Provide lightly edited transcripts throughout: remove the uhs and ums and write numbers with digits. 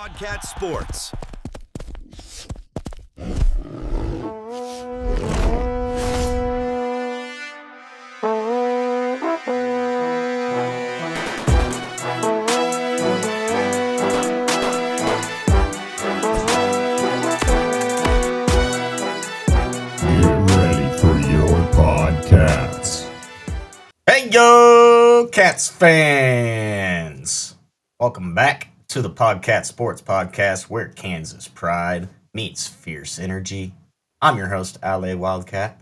Paw'dCats Sports. Hey yo, Cats fans! Welcome back to the PawdCats Sports Podcast, where Kansas pride meets fierce energy. I'm your host, Ale Wildcat,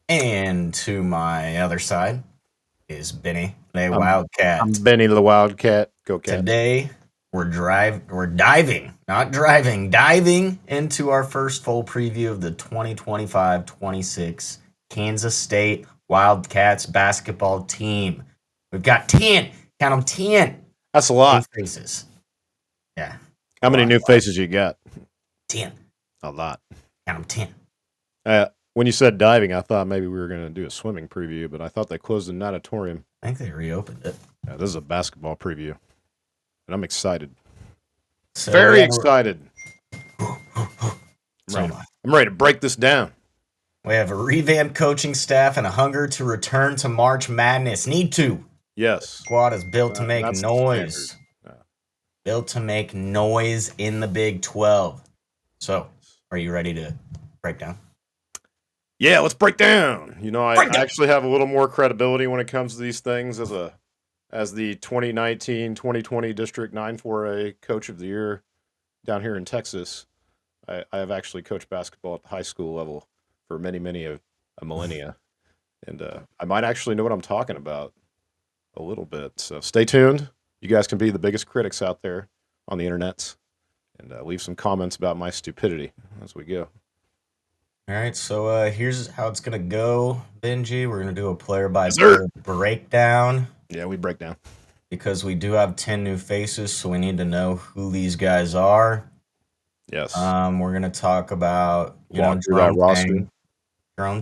and to my other side is Benny Le Wildcat. I'm Benny the Wildcat. Go Cats. Today we're diving into our first full preview of the 2025-26 Kansas State Wildcats basketball team. We've got 10. Count them 10. That's a lot. New faces. Yeah. How many new faces you got? 10. A lot. Count them 10. When you said diving, I thought maybe we were going to do a swimming preview, but I thought they closed the natatorium. I think they reopened it. Yeah, this is a basketball preview, and I'm excited. So Very excited. I'm I'm ready to break this down. We have a revamped coaching staff and a hunger to return to March Madness. Need to. Yes. Squad is built to make That's noise. Yeah. Built to make noise in the Big 12. So, are you ready to break down? Yeah, let's break down. You know, I actually have a little more credibility when it comes to these things as the 2019-2020 District 9-4A Coach of the Year down here in Texas. I have actually coached basketball at the high school level for many a millennia, and I might actually know what I'm talking about a little bit. So stay tuned. You guys can be the biggest critics out there on the internets, and leave some comments about my stupidity as we go. All right, so here's how it's going to go, Benji. We're going to do a player-by-player breakdown. Yeah, we break down. Because we do have 10 new faces, so we need to know who these guys are. Yes. We're going to talk about, Jerome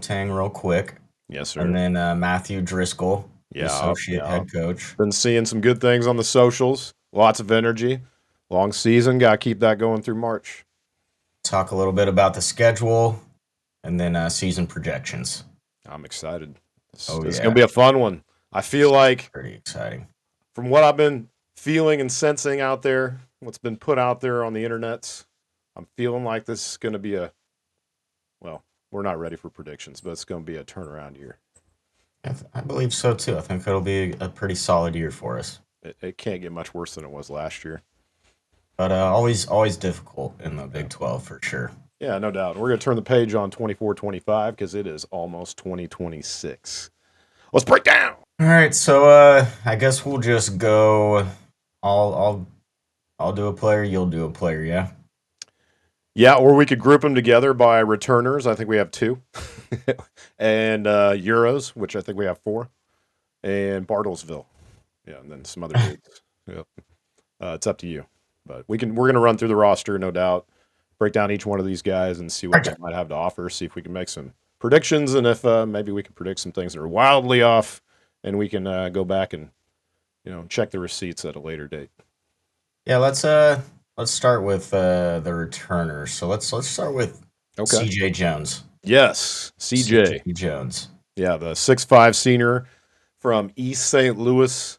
Tang real quick. Yes, sir. And then Matthew Driscoll, associate head coach. Been seeing some good things on the socials. Lots of energy. Long season. Got to keep that going through March. Talk a little bit about the schedule and then season projections. I'm excited. It's going to be a fun one. I feel like pretty exciting. From what I've been feeling and sensing out there, what's been put out there on the internets, I'm feeling like this is going to be we're not ready for predictions, but it's going to be a turnaround year. I believe so, too. I think it'll be a pretty solid year for us. It can't get much worse than it was last year. But always difficult in the Big 12 for sure. Yeah, no doubt. We're going to turn the page on 24-25 because it is almost 2026. Let's break down. All right, so I guess we'll just go. I'll do a player. You'll do a player. Yeah. Yeah, or we could group them together by returners. I think we have 2, and Euros, which I think we have 4, and Bartlesville. Yeah, and then some other dudes. Yep. It's up to you, but we're going to run through the roster, no doubt. Break down each one of these guys and see what they might have to offer. See if we can make some predictions, and if maybe we can predict some things that are wildly off, and we can go back and check the receipts at a later date. Yeah, let's start with the returners. So let's start with CJ Jones. Yes, CJ Jones. Yeah, the 6'5" senior from East St. Louis,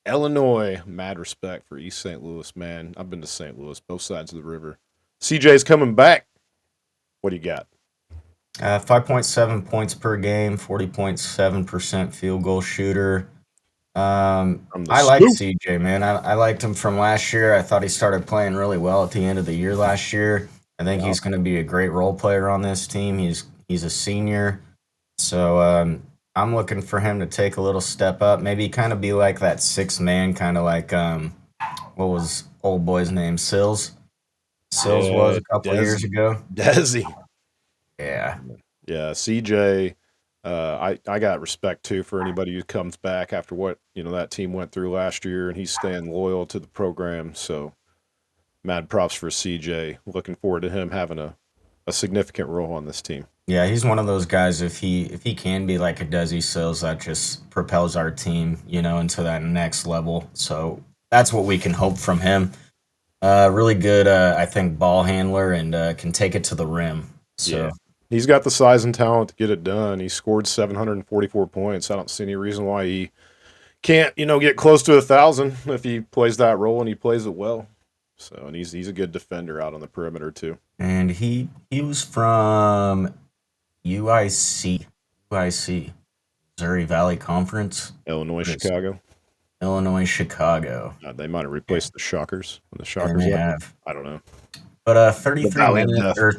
Illinois. Mad respect for East St. Louis, man. I've been to St. Louis, both sides of the river. CJ's coming back. What do you got? 5.7 points per game, 40.7% field goal shooter. I like CJ, man. I liked him from last year. I thought he started playing really well at the end of the year last year. I think he's going to be a great role player on this team. He's a senior. So I'm looking for him to take a little step up, maybe kind of be like that sixth man, kind of like, what was old boy's name? Sills was a couple of years ago. Desi. Yeah. Yeah, CJ, I got respect, too, for anybody who comes back after what, that team went through last year, and he's staying loyal to the program. So, mad props for CJ. Looking forward to him having a significant role on this team. Yeah, he's one of those guys, if he can be like a Desi Sills, that just propels our team, into that next level. So, that's what we can hope from him. Really good, I think, ball handler and can take it to the rim. Yeah. So, He's got the size and talent to get it done. He scored 744 points. I don't see any reason why he can't, get close to 1,000 if he plays that role and he plays it well. So, and he's a good defender out on the perimeter too. and he was from UIC, Missouri Valley Conference. Illinois, Chicago. Illinois, Chicago. They might have replaced the Shockers when the They Shockers may left. have. I don't know. But The 33 Valley of minutes Death. or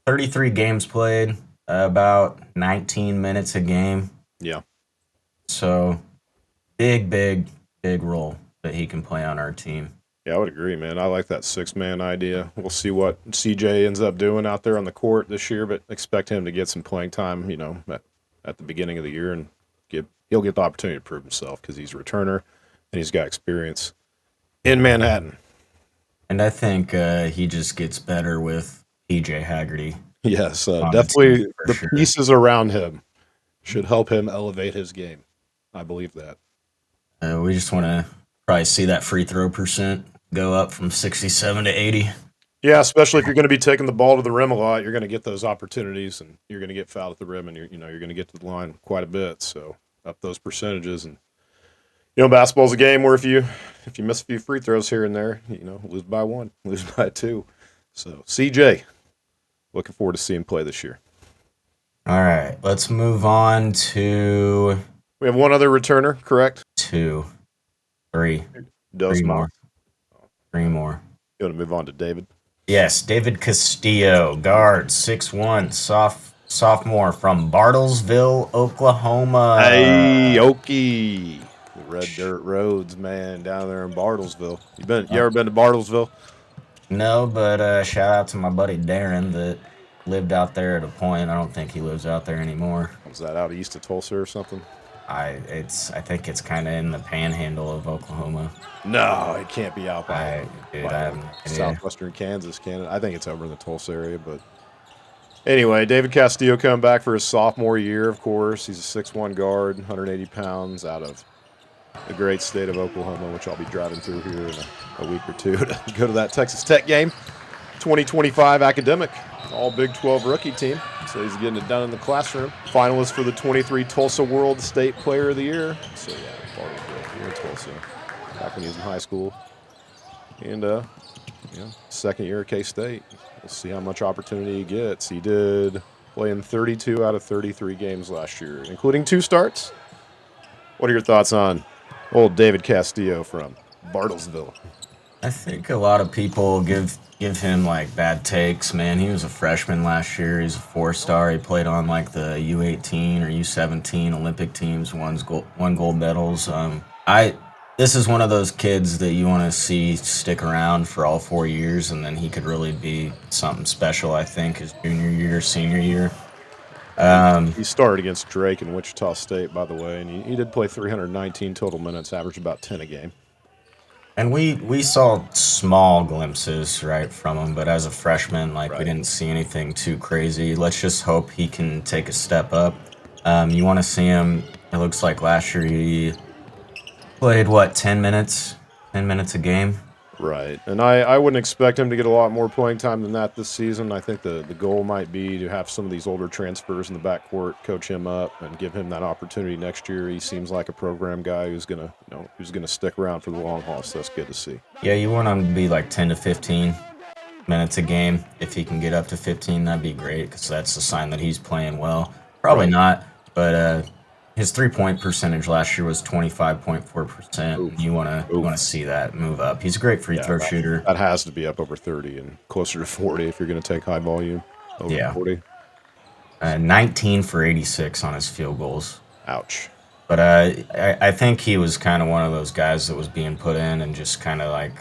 33 games played, about 19 minutes a game. Yeah. So big role that he can play on our team. Yeah, I would agree, man. I like that 6-man idea. We'll see what CJ ends up doing out there on the court this year, but expect him to get some playing time, at the beginning of the year, and he'll get the opportunity to prove himself because he's a returner and he's got experience in Manhattan. And I think he just gets better with PJ Haggerty. Yes, definitely the pieces around him should help him elevate his game. I believe that. We just want to probably see that free throw percent go up from 67 to 80. Yeah, especially if you're going to be taking the ball to the rim a lot, you're going to get those opportunities, and you're going to get fouled at the rim, and you're going to get to the line quite a bit. So up those percentages, and basketball's a game where if you miss a few free throws here and there, lose by 1, lose by 2. So CJ, looking forward to seeing play this year. All right, let's move on to. We have one other returner, correct? 2, 3. Three more. 3 more. You want to move on to David? Yes, David Castillo, guard, 6'1", sophomore from Bartlesville, Oklahoma. Hey, Okie. The red dirt roads, man, down there in Bartlesville. You ever been to Bartlesville? No, but shout out to my buddy Darren that lived out there at a point. I don't think he lives out there anymore. Was that out east of Tulsa or something? I think it's kind of in the panhandle of Oklahoma. No, it can't be out by southwestern Kansas, Canada. I think it's over in the Tulsa area, but anyway, David Castillo coming back for his sophomore year, of course. He's a 6'1" guard, 180 pounds, out of the great state of Oklahoma, which I'll be driving through here in a week or two to go to that Texas Tech game. 2025 academic, all Big 12 rookie team. So he's getting it done in the classroom. Finalist for the 23 Tulsa World State Player of the Year. So yeah, Bartlesville here in Tulsa. Back when he was in high school. And second year at K-State. We'll see how much opportunity he gets. He did play in 32 out of 33 games last year, including 2 starts. What are your thoughts on old David Castillo from Bartlesville? I think a lot of people give him like bad takes, man. He was a freshman last year. He's a 4-star. He played on like the U18 or U17 Olympic teams, won gold medals. This is one of those kids that you want to see stick around for all 4 years, and then he could really be something special, I think, his junior year, senior year. He started against Drake in Wichita State, by the way, and he did play 319 total minutes, averaged about 10 a game. And we saw small glimpses, right, from him, but as a freshman, we didn't see anything too crazy. Let's just hope he can take a step up. You want to see him, it looks like last year he played, 10 minutes? 10 minutes a game? Right. And I wouldn't expect him to get a lot more playing time than that this season. I think the goal might be to have some of these older transfers in the backcourt coach him up and give him that opportunity next year. He seems like a program guy who's gonna stick around for the long haul, so that's good to see. Yeah, you want him to be 10 to 15 minutes a game. If he can get up to 15, that'd be great, because that's a sign that he's playing well. Probably not, but his 3-point percentage last year was 25.4%. You want to see that move up. He's a great free throw shooter. That has to be up over 30 and closer to 40 if you're going to take high volume. Over 40. 19 for 86 on his field goals. Ouch. But I think he was kind of one of those guys that was being put in and just kind of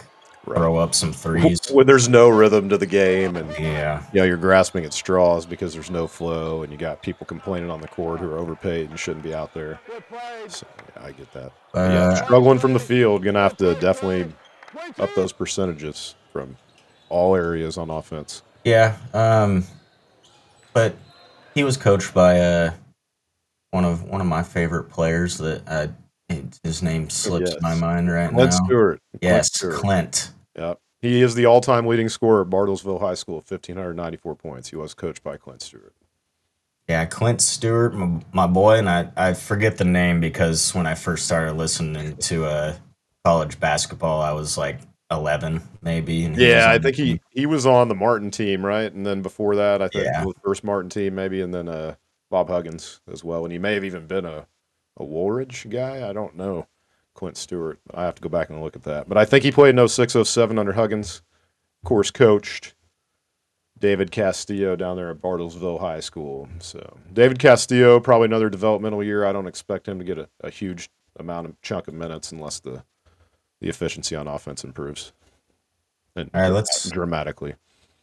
throw up some threes. When there's no rhythm to the game, and yeah, you're grasping at straws because there's no flow, and you got people complaining on the court who are overpaid and shouldn't be out there. So I get that. Struggling from the field, gonna have to definitely up those percentages from all areas on offense. Yeah, but he was coached by one of my favorite players that his name slips my mind right now. Clint Stewart. Yes, Clint. Yep. He is the all-time leading scorer at Bartlesville High School, 1,594 points. He was coached by Clint Stewart. Yeah, Clint Stewart, my boy, and I forget the name because when I first started listening to college basketball, I was like 11, maybe, and he was Yeah, I on the think team. he was on the Martin team, right? And then before that, I think Yeah, the first Martin team, maybe, and then Bob Huggins as well. And he may have even been a Woolridge guy. I don't know. Clint Stewart. I have to go back and look at that. But I think he played in 06-07 under Huggins. Of course, coached David Castillo down there at Bartlesville High School. So David Castillo, probably another developmental year. I don't expect him to get a huge amount of chunk of minutes unless the efficiency on offense improves and all right, dramatically.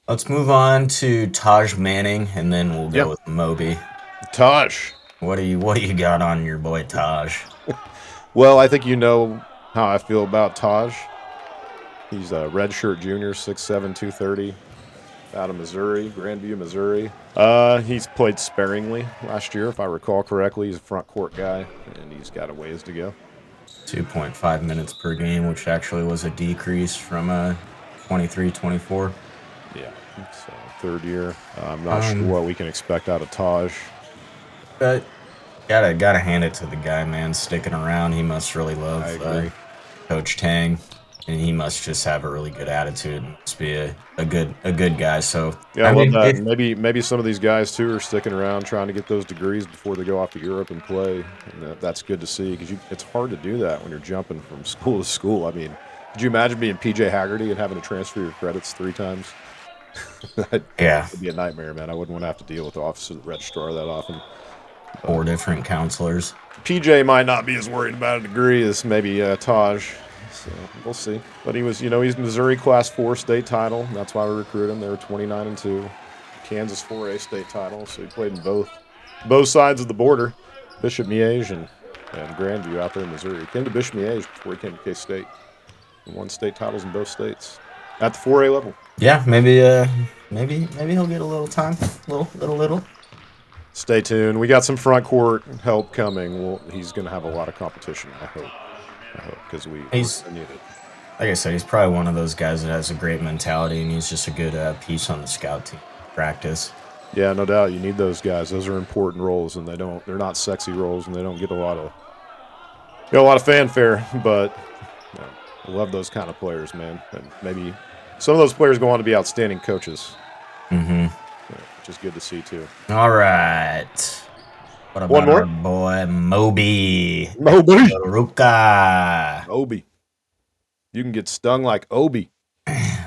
let's move on to Taj Manning, and then we'll Yeah, go with Moby. Taj. What do you got on your boy Taj? Well, I think you know how I feel about Taj. He's a redshirt junior, 6'7", 230, out of Missouri, Grandview, Missouri. He's played sparingly last year, if I recall correctly. He's a front court guy, and he's got a ways to go. 2.5 minutes per game, which actually was a decrease from 23-24. Yeah, so third year. I'm not sure what we can expect out of Taj. But gotta hand it to the guy, man. Sticking around, he must really love Coach Tang, and he must just have a really good attitude and must be a good guy. So Yeah, I love that. And maybe some of these guys too are sticking around trying to get those degrees before they go off to Europe and play, and that's good to see because it's hard to do that when you're jumping from school to school. I mean, could you imagine being PJ Haggerty and having to transfer your credits 3 times? Yeah, It'd be a nightmare, man. I wouldn't want to have to deal with the office of the registrar that often. 4 different counselors. PJ might not be as worried about a degree as maybe Taj. So we'll see. But he was, he's Missouri Class 4 state title. That's why we recruited him. They were 29-2. Kansas 4A state title. So he played in both sides of the border. Bishop Miege and Grandview out there in Missouri. He came to Bishop Miege before he came to K-State. And won state titles in both states at the 4A level. Yeah, maybe he'll get a little time, little. Stay tuned. We got some front court help coming. He's going to have a lot of competition. I hope because we need it. Like I said, he's probably one of those guys that has a great mentality, and he's just a good piece on the scout team. Practice. Yeah, no doubt. You need those guys. Those are important roles, and they're not sexy roles, and they don't get a lot of fanfare. But I love those kind of players, man. And maybe some of those players go on to be outstanding coaches. Mm-hmm. Which is good to see too. All right. What about one more? Our boy Moby? Ruka. Obi. You can get stung like Obi.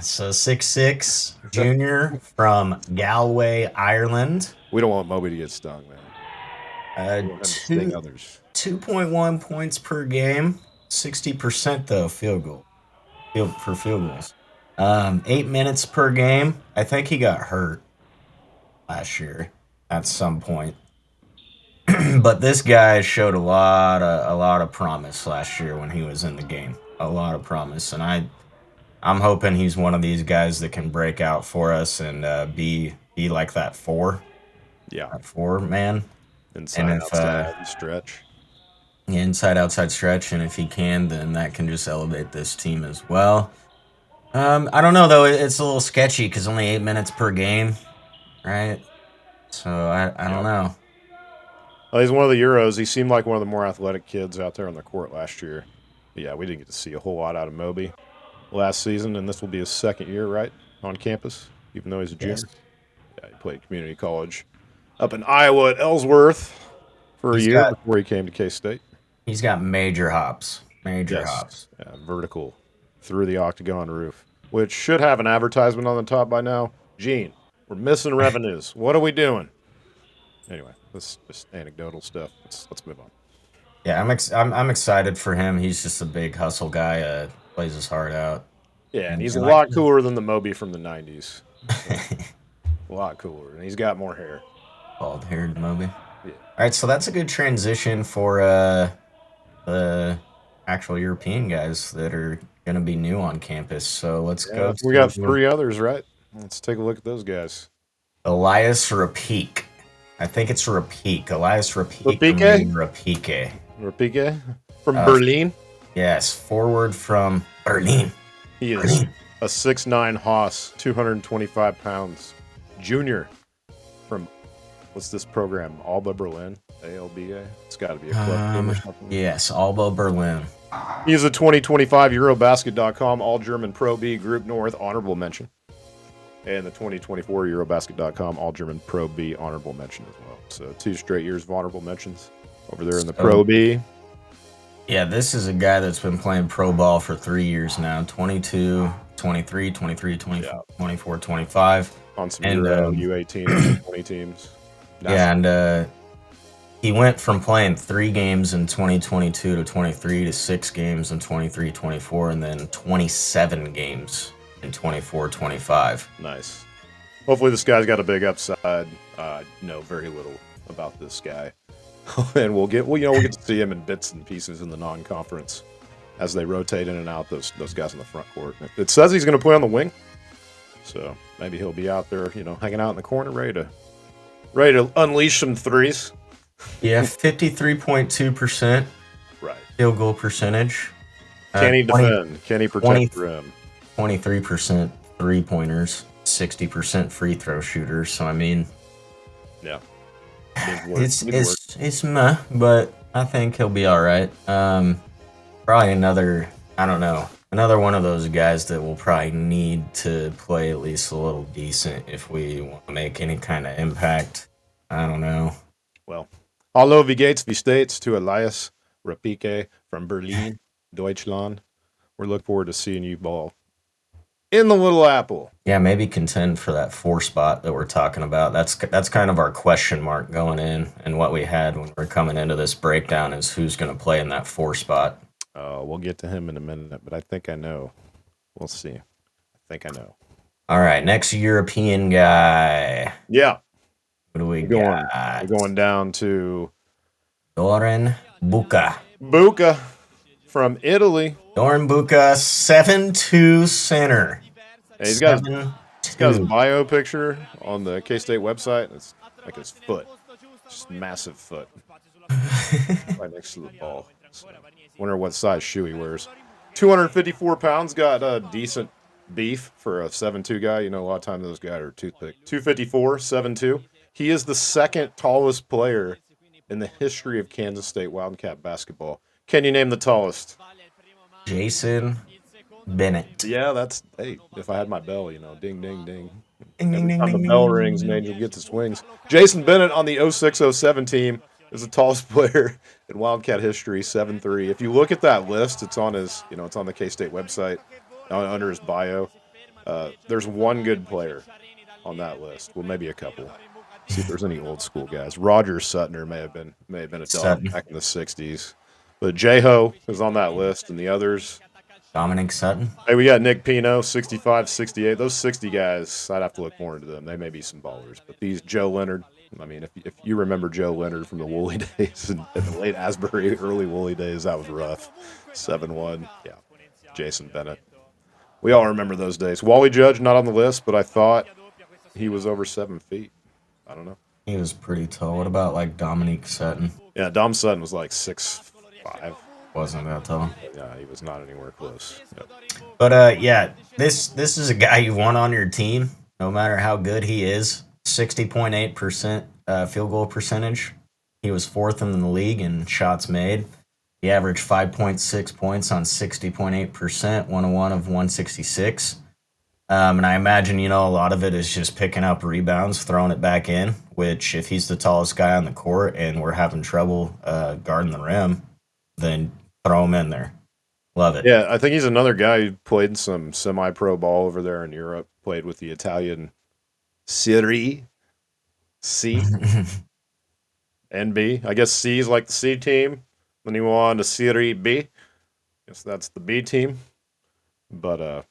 So 6'6" junior from Galway, Ireland. We don't want Moby to get stung, man. Sting others. 2.1 points per game. 60% though field goals. 8 minutes per game. I think he got hurt last year at some point. But this guy showed a lot of promise last year when he was in the game. A lot of promise, and I'm hoping he's one of these guys that can break out for us and be like that 4. Yeah, that 4 man. Inside, outside stretch. Inside, outside stretch, and if he can, then that can just elevate this team as well. I don't know though. It's a little sketchy because only 8 minutes per game, right? So I don't know. Well, he's one of the Euros. He seemed like one of the more athletic kids out there on the court last year. But yeah, we didn't get to see a whole lot out of Moby last season, and this will be his second year, right, on campus, even though he's a junior. Yes. Yeah, he played community college up in Iowa at Ellsworth for a year before he came to K-State. He's got major hops. Hops. Yeah, vertical through the octagon roof, which should have an advertisement on the top by now. Gene, we're missing revenues. What are we doing? Anyway, this is just anecdotal stuff. Let's move on. Yeah, I'm excited for him. He's just a big hustle guy. Plays his heart out. Yeah, and he's a lot cooler than the Moby from the 90s. A lot cooler, and he's got more hair. Bald-haired Moby. Yeah. All right, so that's a good transition for the actual European guys that are going to be new on campus. So let's go. We got 3 others, right? Let's take a look at those guys. Elias Rapike. I think it's Rapike. Elias Rapike. Rapike from Berlin. Yes, forward from Berlin. He is a 6'9" Haas, 225 pounds, junior from, what's this program? Alba Berlin, ALBA? It's got to be a club team or something. Yes, Alba Berlin. He's a 2025 Eurobasket.com All-German Pro B Group North honorable mention. And the 2024 Eurobasket.com All-German Pro B honorable mention as well. So 2 straight years of honorable mentions over there in the Pro B. Yeah, this is a guy that's been playing pro ball for 3 years now. 22, 23, 23, 24, 24 25. On some Euro, U18, 20 teams. Yeah, and he went from playing 3 games in 2022 to 23 to 6 games in 23, 24, and then 27 games in 24, 25. Nice. Hopefully this guy's got a big upside. I know very little about this guy. And we'll get to see him in bits and pieces in the non-conference as they rotate in and out those guys in the front court. It says he's going to play on the wing, so maybe he'll be out there, hanging out in the corner, ready to unleash some threes. Yeah, 53.2% right field goal percentage. Can he defend? Can he protect the rim? 23% 3-pointers, 60% free throw shooters. So I mean, yeah. It's meh, but I think he'll be all right. Probably another one of those guys that will probably need to play at least a little decent if we want to make any kind of impact. I don't know. Well, hallo, wie geht's? Wie steht's to Elias Rapike from Berlin, Deutschland. We're looking forward to seeing you ball in the Little Apple. Yeah, maybe contend for that 4 spot that we're talking about. That's kind of our question mark going in, and what we had when we're coming into this breakdown is who's going to play in that 4 spot. We'll get to him in a minute, but I think I know. We'll see. I think I know. All right, next European guy. Yeah. What do we got? We're going down to Doran Buca. Buca from Italy. Doran Buca, 7'2" center. Hey, he's got his bio picture on the K-State website. It's like his foot. Just massive foot. Right next to the ball. So, wonder what size shoe he wears. 254 pounds, got decent beef for a 7'2" guy. A lot of times those guys are toothpick. 254, 7'2". He is the second tallest player in the history of Kansas State Wildcat basketball. Can you name the tallest? Jason Bennett. Yeah, if I had my bell, ding, ding, ding. Ding, ding, ding, Every time ding, the bell ding, rings, ding. an angel gets his wings. Jason Bennett on the 06-07 team is the tallest player in Wildcat history, 7'3". If you look at that list, it's on his, it's on the K-State website, under his bio. There's one good player on that list. Well, maybe a couple. See if there's any old school guys. Roger Suttner may have been a dog back in the 60s. But J-Ho is on that list, and the others. Dominic Sutton. Hey, we got Nick Pino, 65, 68. Those 60 guys, I'd have to look more into them. They may be some ballers. But these, Joe Leonard, if you remember Joe Leonard from the Woolley days, and the late Asbury, early Woolley days, that was rough. 7'1". Yeah. Jason Bennett. We all remember those days. Wally Judge, not on the list, but I thought he was over 7 feet. I don't know. He was pretty tall. What about Dominique Sutton? Yeah, Dom Sutton was 6'5". Wasn't that tall. Yeah, he was not anywhere close. Yep. But this is a guy you want on your team, no matter how good he is. 60.8% field goal percentage. He was 4th in the league in shots made. He averaged 5.6 points on 60.8%, 101 of 166. And I imagine, a lot of it is just picking up rebounds, throwing it back in, which if he's the tallest guy on the court and we're having trouble guarding the rim, then throw him in there. Love it. Yeah, I think he's another guy who played some semi-pro ball over there in Europe, played with the Italian Serie C and B. I guess C is like the C team. Then he went on to Serie B. I guess that's the B team. But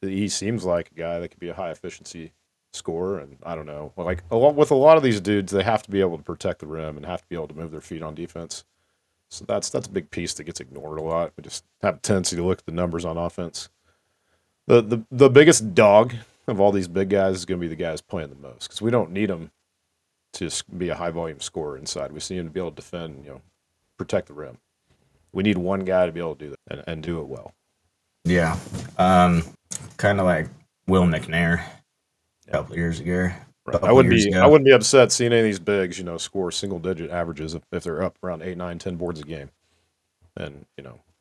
he seems like a guy that could be a high-efficiency scorer, and I don't know. With a lot of these dudes, they have to be able to protect the rim and have to be able to move their feet on defense. So that's a big piece that gets ignored a lot. We just have a tendency to look at the numbers on offense. The biggest dog of all these big guys is going to be the guys playing the most, because we don't need them to be a high-volume scorer inside. We see him to be able to defend, protect the rim. We need one guy to be able to do that and do it well. Yeah. Kind of like Will McNair a couple years ago. Right. Couple years I ago. wouldn't be upset seeing any of these bigs, score single digit averages if they're up around 8, 9, 10 boards a game. And,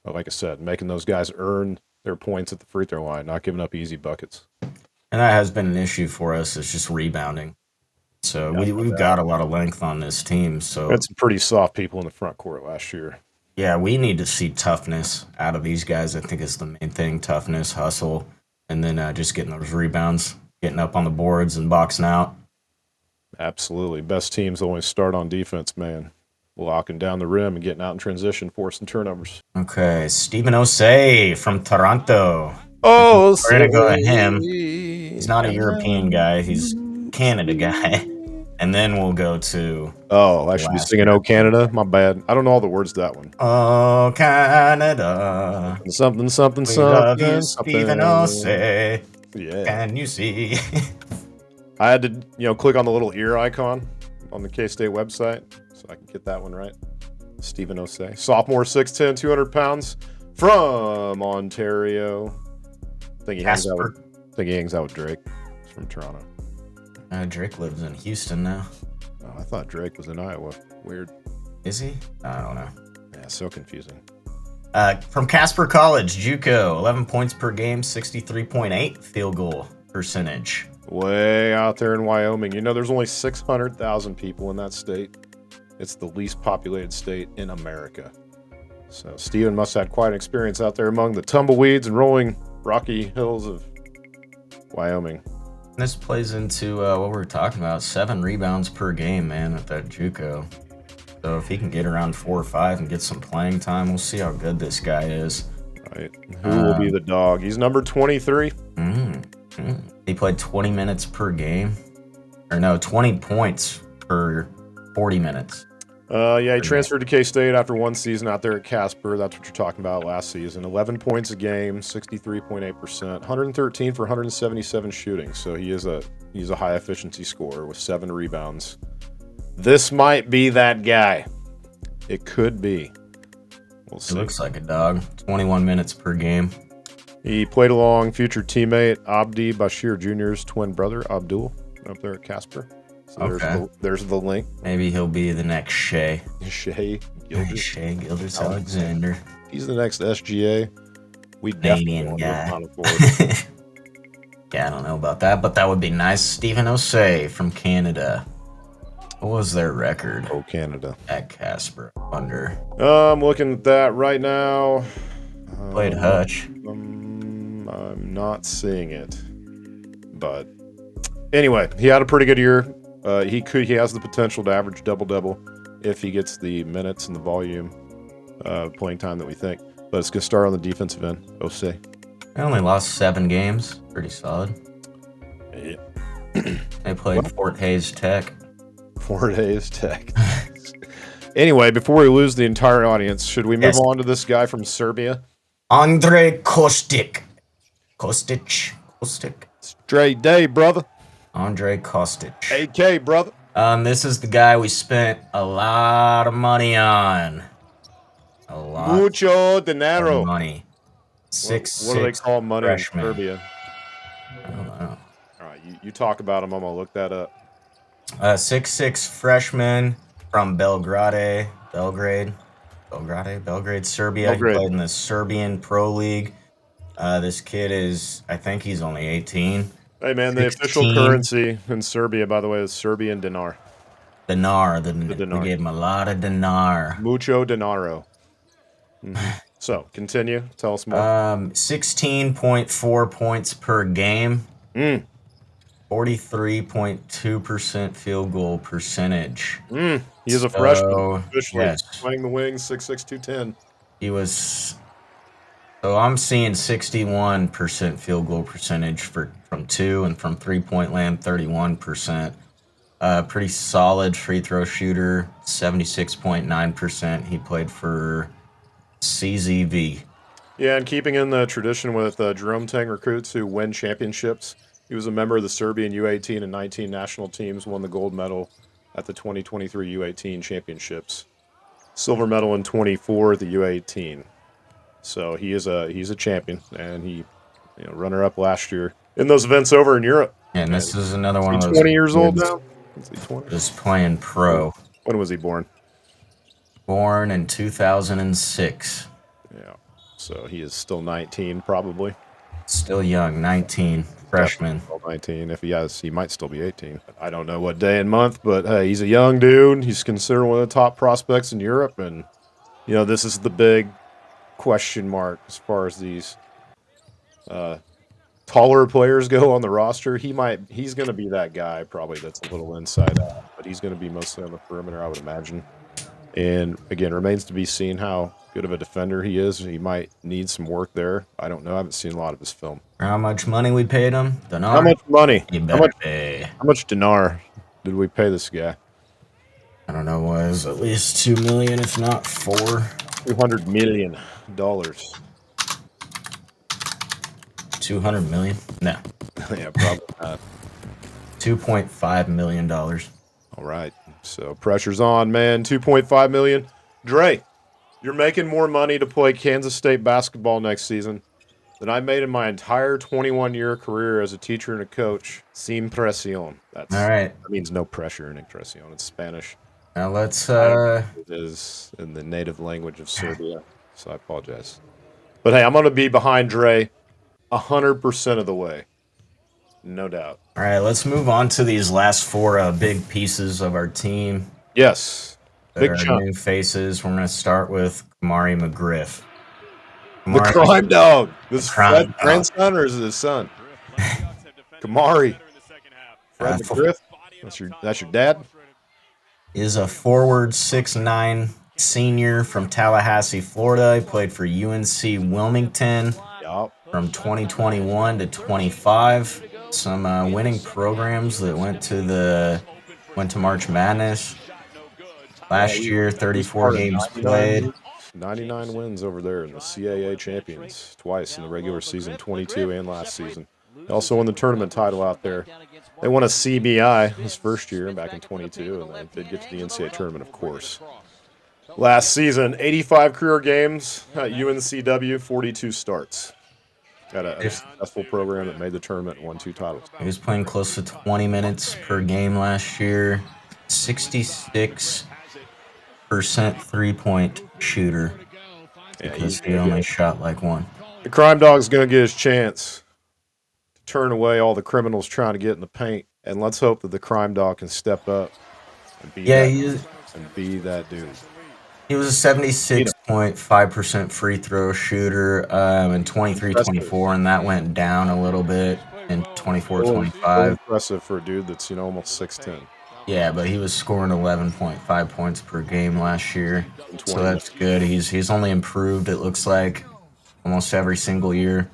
like I said, making those guys earn their points at the free throw line, not giving up easy buckets. And that has been an issue for us. It's just rebounding. So we've got a lot of length on this team. So we had some pretty soft people in the front court last year. Yeah, we need to see toughness out of these guys. I think is the main thing: toughness, hustle, and then just getting those rebounds, getting up on the boards and boxing out. Absolutely. Best teams always start on defense, man. Locking down the rim and getting out in transition, forcing turnovers. Okay, Stephen Osei from Toronto. Oh, we're gonna go at him. He's not a European guy; he's a Canada guy. And then we'll go to. Oh, I should be singing "Oh Canada." My bad. I don't know all the words to that one. Oh Canada, something, something, we something. Love you, Stephen Osei. Yeah. Can you see? I had to, click on the little ear icon on the K-State website so I can get that one right. Stephen Osei, sophomore, 6'10", 200 pounds, from Ontario. I think he hangs out with Drake. He's from Toronto. Drake lives in Houston now. Oh, I thought Drake was in Iowa. Weird. Is he? I don't know. Yeah, so confusing. From Casper College, JUCO, 11 points per game, 63.8 field goal percentage. Way out there in Wyoming. There's only 600,000 people in that state. It's the least populated state in America. So Steven must have had quite an experience out there among the tumbleweeds and rolling rocky hills of Wyoming. This plays into what we were talking about, 7 rebounds per game, man, at that JUCO. So if he can get around 4 or 5 and get some playing time, we'll see how good this guy is. Right. Who will be the dog? He's number 23. He played 20 minutes per game. Or no, 20 points per 40 minutes. He transferred to K-State after one season out there at Casper. That's what you're talking about last season. 11 points a game, 63.8%, 113 for 177 shooting. So he's a high efficiency scorer with 7 rebounds. This might be that guy. It could be. We'll see. He looks like a dog. 21 minutes per game. He played along future teammate Abdi Bashir Jr.'s twin brother, Abdul, up there at Casper. So there's the link. Maybe he'll be the next Shea. Shea Gilders. Shea Gilders Alexander. He's the next SGA. We Canadian guy. Yeah, I don't know about that, but that would be nice. Stephen Osei from Canada. What was their record? Oh, Canada. At Casper. Under. I'm looking at that right now. Played Hutch. I'm not seeing it. But anyway, he had a pretty good year. He has the potential to average double-double if he gets the minutes and the volume playing time that we think. But it's going to start on the defensive end. Osei. They only lost 7 games. Pretty solid. Yeah. They played Fort Hays Tech. Fort Hays Tech. Anyway, before we lose the entire audience, should we move on to this guy from Serbia? Andre Kostic. Kostic. Straight day, brother. Andre Kostic. AK, brother. This is the guy we spent a lot of money on. A lot. Mucho dinero. Of money. What do they call money freshman. in Serbia? I don't know. All right, you talk about him. I'm gonna look that up. 6'6" freshman from Belgrade, Serbia. Belgrade. He played in the Serbian Pro League. This kid I think he's only 18. Hey, man, 16. The official currency in Serbia, by the way, is Serbian dinar. Dinar. We gave him a lot of dinar. Mucho dinaro. Mm-hmm. So, continue. Tell us more. 16.4 points per game. 43.2% field goal percentage. He is a freshman. Officially playing the wings, 6'6", 210. He was... So I'm seeing 61% field goal percentage from 2, and from 3-point land, 31%. Pretty solid free throw shooter, 76.9%. He played for CZV. Yeah, and keeping in the tradition with Jerome Tang recruits who win championships, he was a member of the Serbian U18 and 19 national teams, won the gold medal at the 2023 U18 championships. Silver medal in 24 at the U18. So he's a champion, and he runner-up last year in those events over in Europe. And this is another one of He's those 20 years old kids now. Is he 20? just playing pro. When was he born? Born in 2006. Yeah. So he is still 19, probably. Still young, 19, freshman. Still 19. If he might still be 18. I don't know what day and month, but hey, he's a young dude. He's considered one of the top prospects in Europe, and this is the big question mark as far as these taller players go on the roster. He's going to be that guy probably that's a little inside out, but he's going to be mostly on the perimeter, I would imagine. And again, remains to be seen how good of a defender he is. He might need some work there. I don't know. I haven't seen a lot of his film. How much money we paid him? Dinar? How much money? You better pay. How much dinar did we pay this guy? I don't know. Was at least $2 million, if not $4. $200 million. $200 million? No. Yeah, probably not. $2.5 million. All right. So pressure's on, man. $2.5 million. Dre, you're making more money to play Kansas State basketball next season than I made in my entire 21-year career as a teacher and a coach. Sin presión. All right. That means no pressure in presión. It's Spanish. Now let's. It is in the native language of Serbia, so I apologize. But hey, I'm going to be behind Dre 100% of the way. No doubt. All right, let's move on to these last four big pieces of our team. Yes. Big chunk. New faces. We're going to start with Kamari McGriff. The crime dog. This is Fred's grandson or is it his son? Kamari. Fred McGriff. That's your dad? Is a forward 6'9" senior from Tallahassee, Florida. He played for UNC Wilmington from 2021 to 25. Some winning programs that went to March Madness. Last year, 34 games played. 99 wins over there in the CAA champions twice in the regular season, 22 and last season. They also won the tournament title out there. They won a CBI his first year back in 22, and they did get to the NCAA tournament, of course. Last season, 85 career games at UNCW, 42 starts. Got a successful program that made the tournament and won 2 titles. He was playing close to 20 minutes per game last year. 66% three-point shooter. Because he only shot like one. The crime dog's going to get his chance to turn away all the criminals trying to get in the paint. And let's hope that the crime dog can step up and be that dude. He was a 76.5% free throw shooter in 23-24, and that went down a little bit in 24-25. Impressive for a dude that's almost 6'10". Yeah, but he was scoring 11.5 points per game last year, so that's good. He's only improved, it looks like, almost every single year.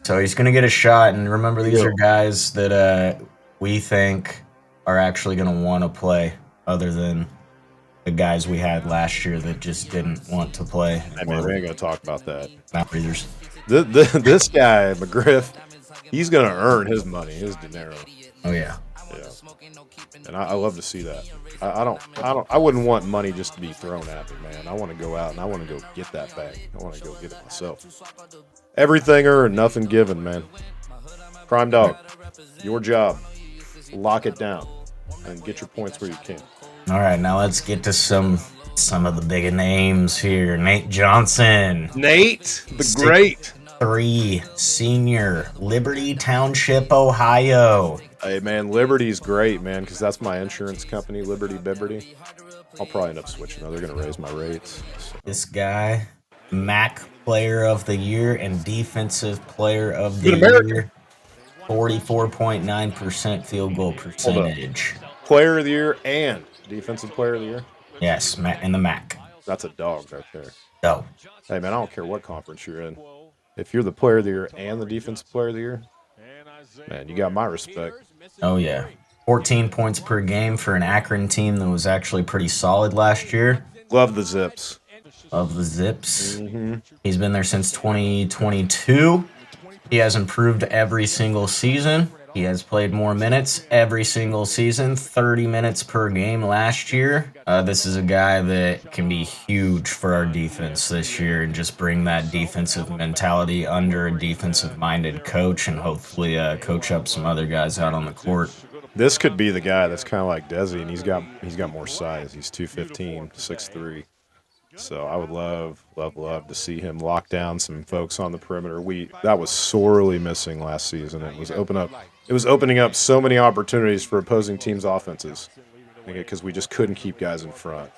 So he's going to get a shot, and remember, these are guys that we think are actually going to want to play, other than the guys we had last year that just didn't want to play. I mean, we ain't going to talk about that. Not breathers. This guy, McGriff, he's going to earn his money, his dinero. Oh, yeah. And I love to see that. I wouldn't want money just to be thrown at me, man. I want to go out and I want to go get that bag. I want to go get it myself. Everything earned, nothing given, man. Crime dog, your job. Lock it down and get your points where you can. All right, now let's get to some of the big names here. Nate Johnson. Nate, the great. 3 senior, Liberty Township, Ohio. Hey, man, Liberty's great, man, because that's my insurance company, Liberty Bibberty. I'll probably end up switching. They're going to raise my rates. So. This guy, MAC Player of the Year and Defensive Player of the Year. 44.9% field goal percentage. Player of the Year and Defensive Player of the Year? Yes, in the MAC. That's a dog right there. Oh. Hey, man, I don't care what conference you're in. If you're the Player of the Year and the Defensive Player of the Year, man, you got my respect. Oh, yeah. 14 points per game for an Akron team that was actually pretty solid last year. Love the Zips. Love the Zips. Mm-hmm. He's been there since 2022. He has improved every single season. He has played more minutes every single season, 30 minutes per game last year. This is a guy that can be huge for our defense this year and just bring that defensive mentality under a defensive-minded coach and hopefully coach up some other guys out on the court. This could be the guy that's kind of like Desi, and he's got more size. He's 215, 6'3". So I would love to see him lock down some folks on the perimeter. That was sorely missing last season. It was opening up so many opportunities for opposing teams' offenses because we just couldn't keep guys in front.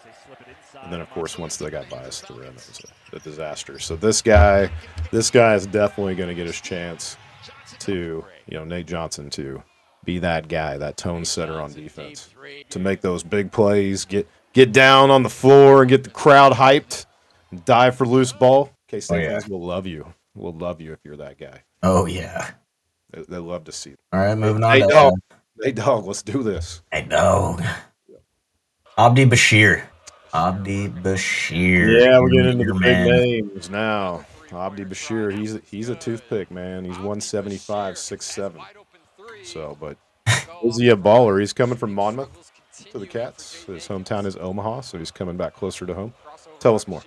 And then, of course, once they got biased to the rim, it was a disaster. So this guy is definitely going to get his chance to, Nate Johnson, to be that guy, that tone setter on defense, to make those big plays, get down on the floor and get the crowd hyped, and dive for loose ball. K-State fans will love you. Will love you if you're that guy. Oh, yeah. They love to see it. All right, moving on. Hey, dog, let's do this. Hey, dog. Abdi Bashir. Yeah, we're getting into the big names now. Abdi Bashir, he's a toothpick, man. He's 175, 6'7". So, but is he a baller? He's coming from Monmouth to the Cats. His hometown is Omaha, so he's coming back closer to home. Tell us more.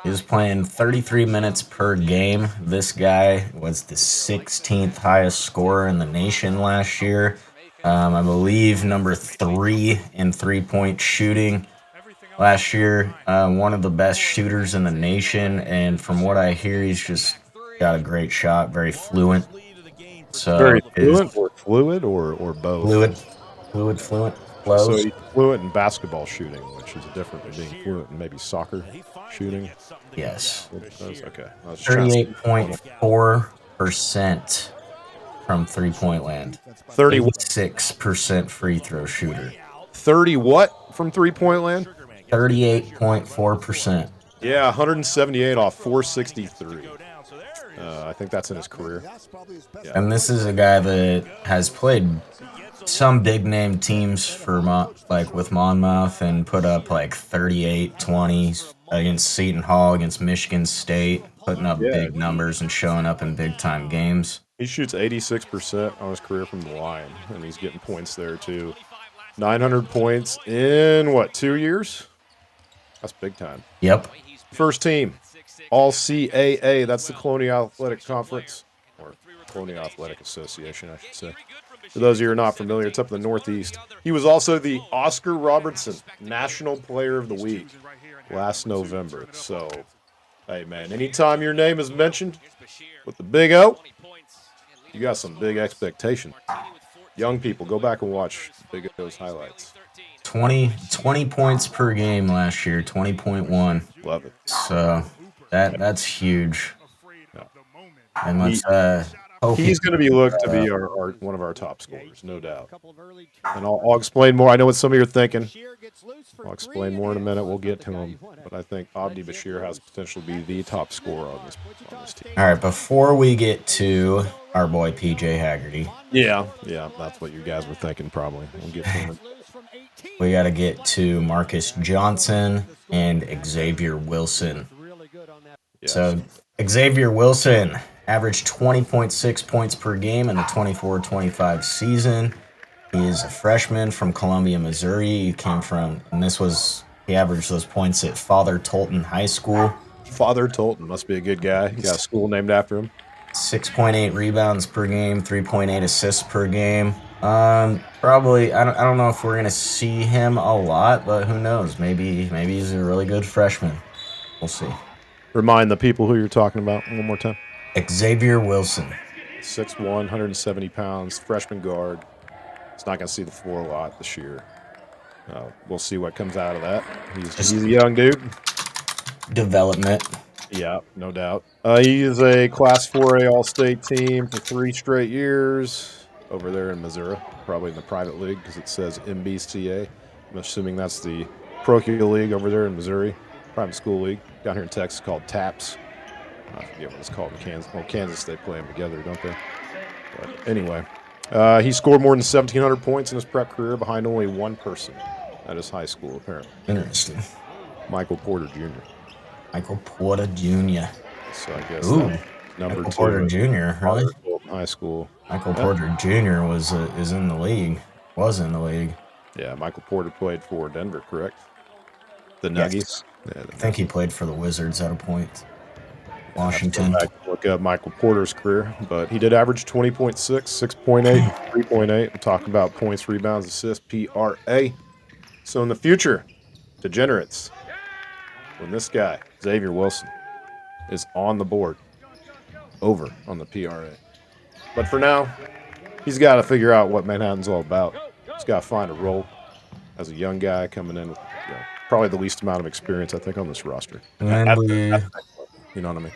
He was playing 33 minutes per game. This guy was the 16th highest scorer in the nation last year. I believe number 3 in three-point shooting last year. One of the best shooters in the nation, and from what I hear, he's just got a great shot, very fluent. So very fluent or fluid or both? Fluent, flows. So he's fluent in basketball shooting, which is different than being fluent in maybe soccer shooting. Yes. Okay. 38.4% from three-point land. 36% free throw shooter. 30 what from three-point land? 38.4%. Yeah, 178 off 463. I think that's in his career. Yeah. And this is a guy that has played some big name teams for with Monmouth and put up like 38-20 against Seton Hall, against Michigan State, putting up big numbers and showing up in big time games. He shoots 86% on his career from the line, and he's getting points there too. 900 points in 2 years? That's big time. Yep. First team, all CAA. That's the Colonial Athletic Conference, or Colonial Athletic Association, I should say. For those of you who are not familiar, it's up in the Northeast. He was also the Oscar Robertson National Player of the Week last November. So, hey, man, anytime your name is mentioned with the big O, you got some big expectations. Young people, go back and watch Big O's highlights. 20 points per game last year, 20.1. Love it. So that's huge. Yeah. And let's he's going to be looked to be our one of our top scorers, no doubt. And I'll explain more. I know what some of you are thinking. I'll explain more in a minute. We'll get to him. But I think Abdi Bashir has potential to be the top scorer on this team. All right, before we get to our boy PJ Haggerty. Yeah, that's what you guys were thinking probably. We'll get to him. We got to get to Marcus Johnson and Xavier Wilson. Yes. So Xavier Wilson averaged 20.6 points per game in the 24-25 season. He is a freshman from Columbia, Missouri. He averaged those points at Father Tolton High School. Father Tolton must be a good guy. He got a school named after him. 6.8 rebounds per game, 3.8 assists per game. Probably, I don't know if we're gonna see him a lot, but who knows? Maybe he's a really good freshman. We'll see. Remind the people who you're talking about one more time. Xavier Wilson, 6'1", 170 pounds, freshman guard. He's not gonna see the floor a lot this year. We'll see what comes out of that. He's a young dude. Development. Yeah, no doubt. He is a Class 4A All-State team for 3 straight years over there in Missouri, probably in the private league because it says MBCA. I'm assuming that's the parochial league over there in Missouri, private school league. Down here in Texas called TAPS. I forget what it's called in Kansas. Well, Kansas, they play them together, don't they? But anyway, he scored more than 1,700 points in his prep career behind only one person at his high school, apparently. Interesting. Michael Porter Jr. Michael Porter Jr. So I guess number Michael 2. Porter Jr., really? high school. Michael Porter Jr. is in the league. Was in the league. Yeah, Michael Porter played for Denver, correct? The Nuggies. Yes. Yeah, I think he played for the Wizards at a point. Yeah, Washington. I have to go back and look up Michael Porter's career, but he did average 20.6, 6.8, 3.8. We're talking about points, rebounds, assists, PRA. So in the future, degenerates, when this guy, Xavier Wilson, is on the board, over on the PRA. But for now, he's got to figure out what Manhattan's all about. He's got to find a role as a young guy coming in with probably the least amount of experience, I think, on this roster. And then you know what I mean?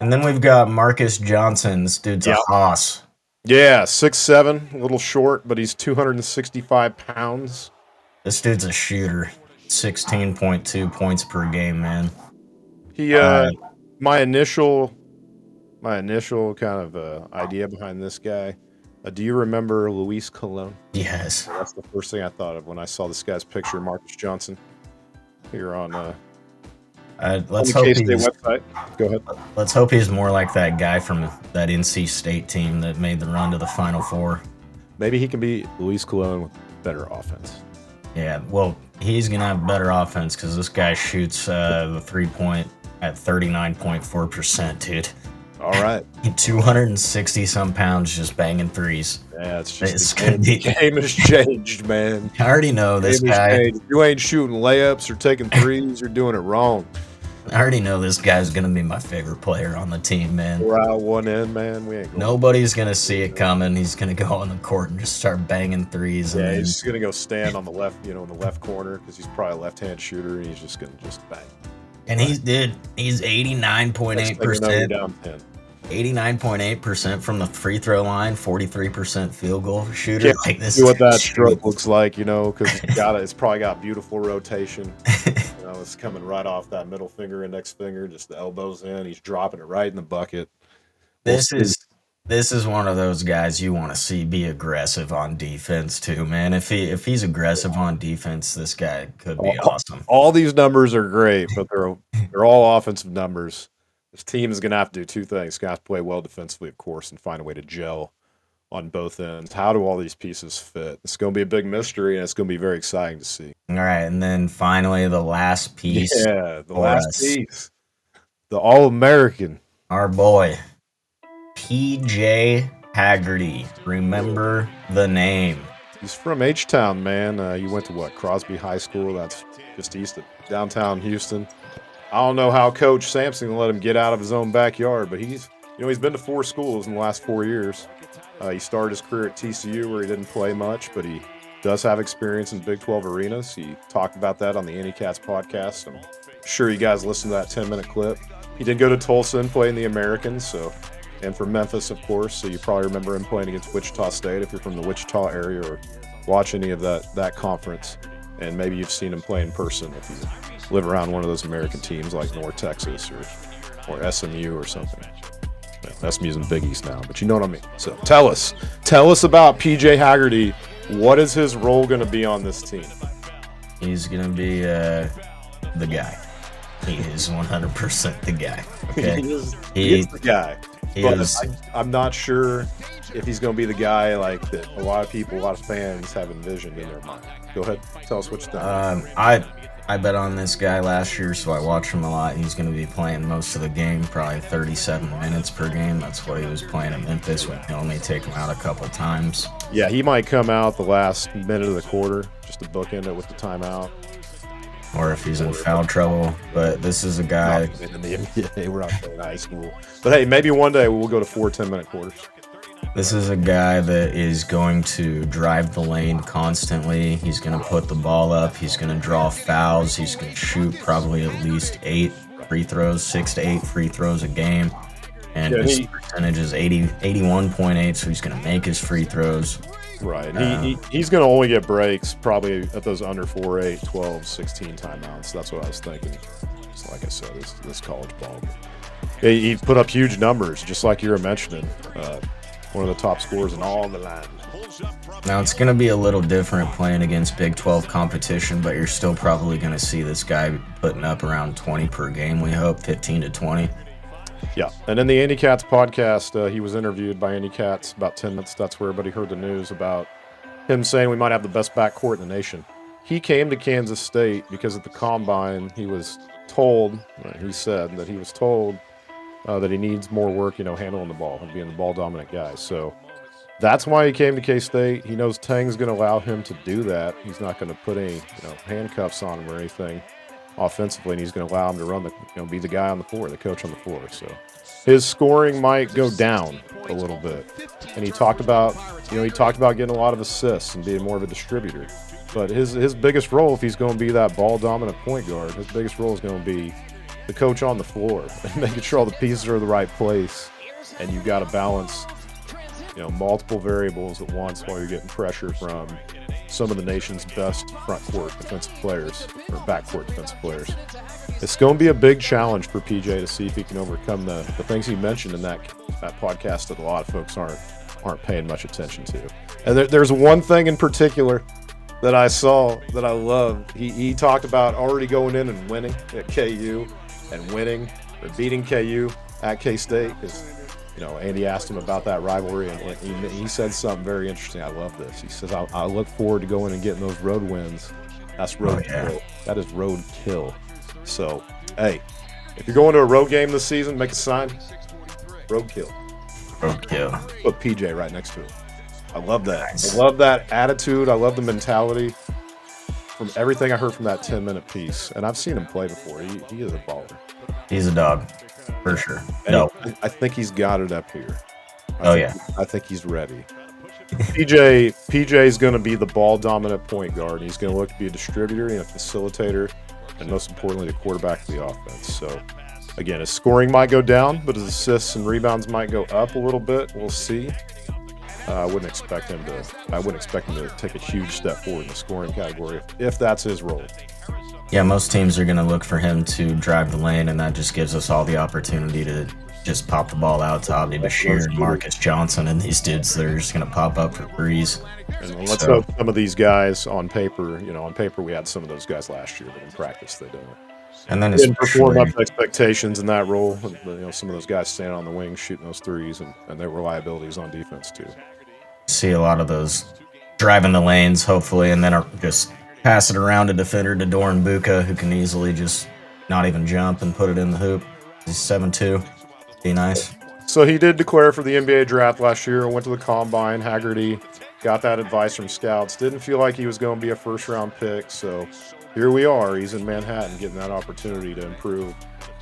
And then we've got Marcus Johnson. This dude's a hoss. Yeah, 6'7", a little short, but he's 265 pounds. This dude's a shooter. 16.2 points per game, man. He, my initial kind of idea behind this guy. Do you remember Luis Colon? Yes. That's the first thing I thought of when I saw this guy's picture, Marcus Johnson. Here on let's hope he's, website. Go ahead. Let's hope he's more like that guy from that NC State team that made the run to the Final Four. Maybe he can be Luis Colon with better offense. Yeah, well, he's gonna have better offense because this guy shoots the 3-point at 39.4%, dude. All right. 260 some pounds just banging threes. Yeah, the game has changed, man. I already know this guy. If you ain't shooting layups or taking threes, you're doing it wrong. I already know this guy's gonna be my favorite player on the team, man. We're out one end, man. We ain't going. Nobody's gonna see it coming. He's gonna go on the court and just start banging threes. Yeah, he's just gonna go stand on the left, in the left corner because he's probably a left-hand shooter, and he's just gonna bang. And he's 89.8%. Down 10. 89.8% from the free throw line, 43% field goal shooter. Can't like this see what that stroke looks like, because it's probably got beautiful rotation. It's coming right off that middle finger, index finger, just the elbows in. He's dropping it right in the bucket. This is one of those guys you want to see be aggressive on defense too, man. If he's aggressive on defense, this guy could be awesome. All these numbers are great, but they're all offensive numbers. This team is going to have to do two things. It's going to have to play well defensively, of course, and find a way to gel on both ends. How do all these pieces fit? It's going to be a big mystery, and it's going to be very exciting to see. All right, and then finally the last piece. Yeah, the last piece. The All-American. Our boy, PJ Haggerty. Remember the name. He's from H-Town, man. You went to Crosby High School. That's just east of downtown Houston. I don't know how Coach Sampson let him get out of his own backyard, but he's been to 4 schools in the last 4 years. He started his career at TCU where he didn't play much, but he does have experience in Big 12 arenas. He talked about that on the Paw'dCats podcast. I'm sure you guys listened to that 10-minute clip. He did go to Tulsa and play in the Americans, and for Memphis, of course, so you probably remember him playing against Wichita State if you're from the Wichita area or watch any of that conference. And maybe you've seen him play in person if you live around one of those American teams like North Texas or SMU or something. Well, SMU's in Big East now, but you know what I mean. So tell us about PJ Haggerty. What is his role going to be on this team? He's going to be the guy. He is 100% the guy. Okay? He is the guy. I'm not sure if he's going to be the guy like that a lot of fans have envisioned in their mind. Go ahead. Tell us what you think. I bet on this guy last year, so I watched him a lot. He's going to be playing most of the game, probably 37 minutes per game. That's what he was playing at Memphis when he only take him out a couple times. Yeah, he might come out the last minute of the quarter just to bookend it with the timeout. Or if he's in foul trouble. But this is a guy. In the NBA, we're not playing high school. But hey, maybe one day we'll go to 4 10-minute quarters. This is a guy that is going to drive the lane constantly. He's going to put the ball up. He's going to draw fouls. He's going to shoot probably at least 8 free throws, 6 to 8 free throws a game. And his percentage is 81.8, so he's going to make his free throws. Right. He's going to only get breaks probably at those under 4, 8, 12, 16 timeouts. That's what I was thinking. So like I said, this college ball. He put up huge numbers, just like you were mentioning. One of the top scorers in all the land. Now, it's going to be a little different playing against Big 12 competition, but you're still probably going to see this guy putting up around 20 per game, we hope, 15 to 20. Yeah, and in the Paw'dCats podcast, he was interviewed by PawdCats about 10 minutes. That's where everybody heard the news about him saying we might have the best backcourt in the nation. He came to Kansas State because at the Combine, he was told, he said that he was told that he needs more work, handling the ball and being the ball-dominant guy. So that's why he came to K-State. He knows Tang's going to allow him to do that. He's not going to put any, handcuffs on him or anything offensively, and he's going to allow him to run be the guy on the floor, the coach on the floor. So his scoring might go down a little bit. And he talked about getting a lot of assists and being more of a distributor. But his biggest role, if he's going to be that ball-dominant point guard, his biggest role is going to be the coach on the floor and making sure all the pieces are in the right place. And you've got to balance, multiple variables at once while you're getting pressure from some of the nation's best front court defensive players or backcourt defensive players. It's going to be a big challenge for PJ to see if he can overcome the things he mentioned in that podcast that a lot of folks aren't paying much attention to. And there's one thing in particular that I saw that I love. He talked about already going in and winning at KU and winning or beating KU at K-State because Andy asked him about that rivalry, and he said something very interesting. I love this. He says, I look forward to going and getting those road wins. That's road kill. That is road kill. So, hey, if you're going to a road game this season, make a sign. Road kill. Road kill. Put PJ right next to him. I love that. Nice. I love that attitude. I love the mentality. From everything I heard from that 10-minute piece, and I've seen him play before. He is a baller. He's a dog. For sure. And I think he's got it up here. I think he's ready. PJ's going to be the ball dominant point guard. He's going to look to be a distributor and a facilitator, and most importantly, the quarterback of the offense. So, again, his scoring might go down, but his assists and rebounds might go up a little bit. We'll see. I wouldn't expect him to take a huge step forward in the scoring category if that's his role. Yeah, most teams are going to look for him to drive the lane, and that just gives us all the opportunity to just pop the ball out to Abdi Bashir and Marcus Johnson and these dudes that are just going to pop up for threes. And let's hope some of these guys on paper, we had some of those guys last year, but in practice they don't. And then didn't perform up to expectations in that role. Some of those guys standing on the wing shooting those threes, and their reliabilities on defense too. See a lot of those driving the lanes, hopefully, and then just pass it around to defender to Doran Buka, who can easily just not even jump and put it in the hoop. He's 7'2". Be nice. So he did declare for the NBA draft last year and went to the Combine. Haggerty got that advice from scouts. Didn't feel like he was going to be a first-round pick, so here we are. He's in Manhattan getting that opportunity to improve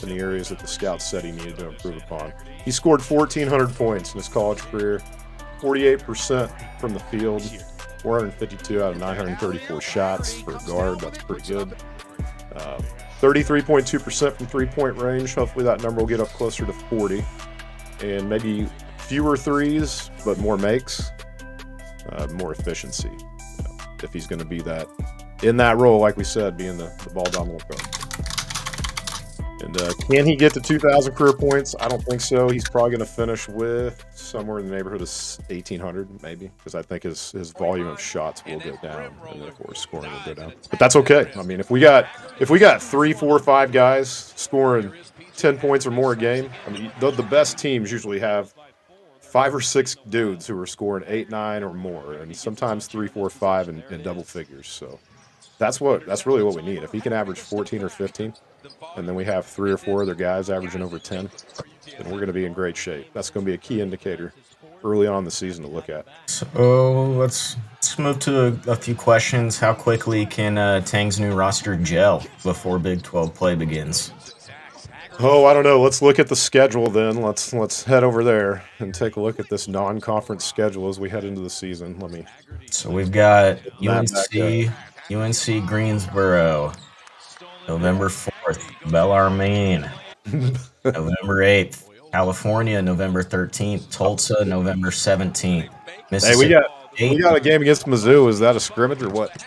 in the areas that the scouts said he needed to improve upon. He scored 1,400 points in his college career, 48% from the field, 452 out of 934 shots for a guard. That's pretty good. 33.2% from three-point range. Hopefully that number will get up closer to 40. And maybe fewer threes, but more makes, more efficiency. If he's going to be that in that role, like we said, being the ball dominant guard. And can he get to 2,000 career points? I don't think so. He's probably going to finish with somewhere in the neighborhood of 1,800, maybe, because I think his volume of shots will go down, and therefore his scoring will go down. But that's okay. I mean, if we got 3, 4, 5 guys scoring 10 points or more a game, I mean, the best teams usually have 5 or 6 dudes who are scoring 8, 9 or more, and sometimes 3, 4, 5 in double figures. So that's really what we need. If he can average 14 or 15, and then we have 3 or 4 other guys averaging over 10, then we're going to be in great shape. That's going to be a key indicator early on in the season to look at. So let's move to a few questions. How quickly can Tang's new roster gel before Big 12 play begins? Oh, I don't know. Let's look at the schedule then. Let's head over there and take a look at this non-conference schedule as we head into the season. So we've got UNC Greensboro, November 4th, Bellarmine, November 8th, California, November 13th, Tulsa, November 17th. Hey, we got a game against Mizzou. Is that a scrimmage or what?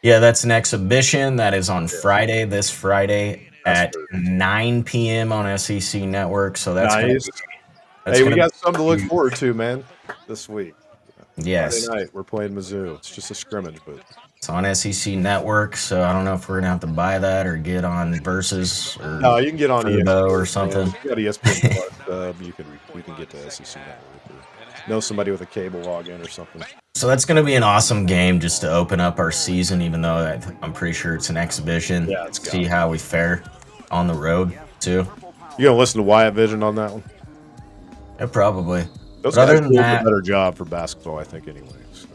Yeah, that's an exhibition. That is on Friday, this Friday at 9 p.m. on SEC Network. So that's nice. We got something to look forward to, man, this week. Yes. Friday night, we're playing Mizzou. It's just a scrimmage, but It's on SEC Network, so I don't know if we're gonna have to buy that or get on Versus or no, you can get on Fubo or ESPN, man. something. You got ESPN Plus. You can get to SEC Network or know somebody with a cable login or something. So that's going to be an awesome game just to open up our season, even though I'm pretty sure it's an exhibition. Yeah, it's See how we fare on the road, too. You gonna listen to Wyatt Vision on that one? Yeah, probably. Those But other guys than do a that, better job for basketball, I think, anyway. So.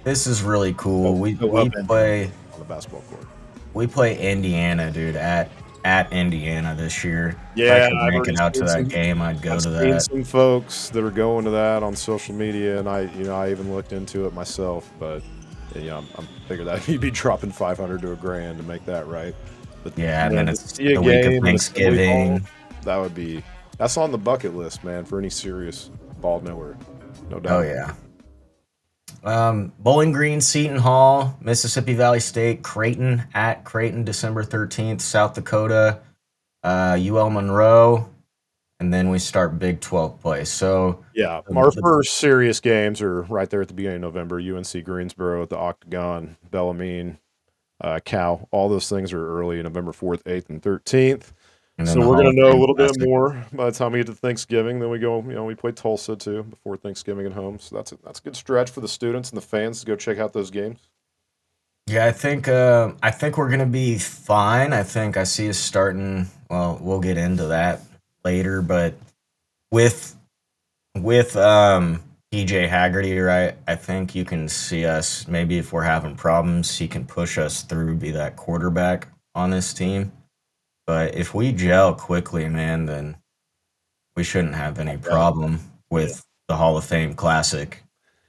this is really cool. We Love play on the basketball court. we play Indiana, dude, at Indiana this year. Yeah, If I could I've make already it out to seen that some. game, I'd go I've to seen that. some folks that are going to that on social media, and I even looked into it myself. But I'm figuring that you'd be dropping 500 to $1,000 to make that right. But Yeah, and man, then to it's see a the week of game in Assembly Hall, Thanksgiving. that's on the bucket list, man, for any serious ball knower, no Oh, doubt. yeah. Bowling Green, Seton Hall, Mississippi Valley State, Creighton at Creighton, December 13th, South Dakota, UL Monroe, and then we start Big 12 play. So, Yeah, the, our the, first serious games are right there at the beginning of November. UNC Greensboro at the Octagon, Bellarmine, Cal. All those things are early, November 4th, 8th, and 13th. and then So the we're Hall going of to know a Fame little bit Classic. more by the time we get to Thanksgiving. Then we go, we play Tulsa too before Thanksgiving at home. So that's a good stretch for the students and the fans to go check out those games. Yeah, I think we're gonna be fine. I think I see us starting. Well, we'll get into that later, but with PJ Haggerty, right? I think you can see us. Maybe if we're having problems, he can push us through, be that quarterback on this team. But if we gel quickly, man, then we shouldn't have any problem Yeah. with the Hall of Fame Classic.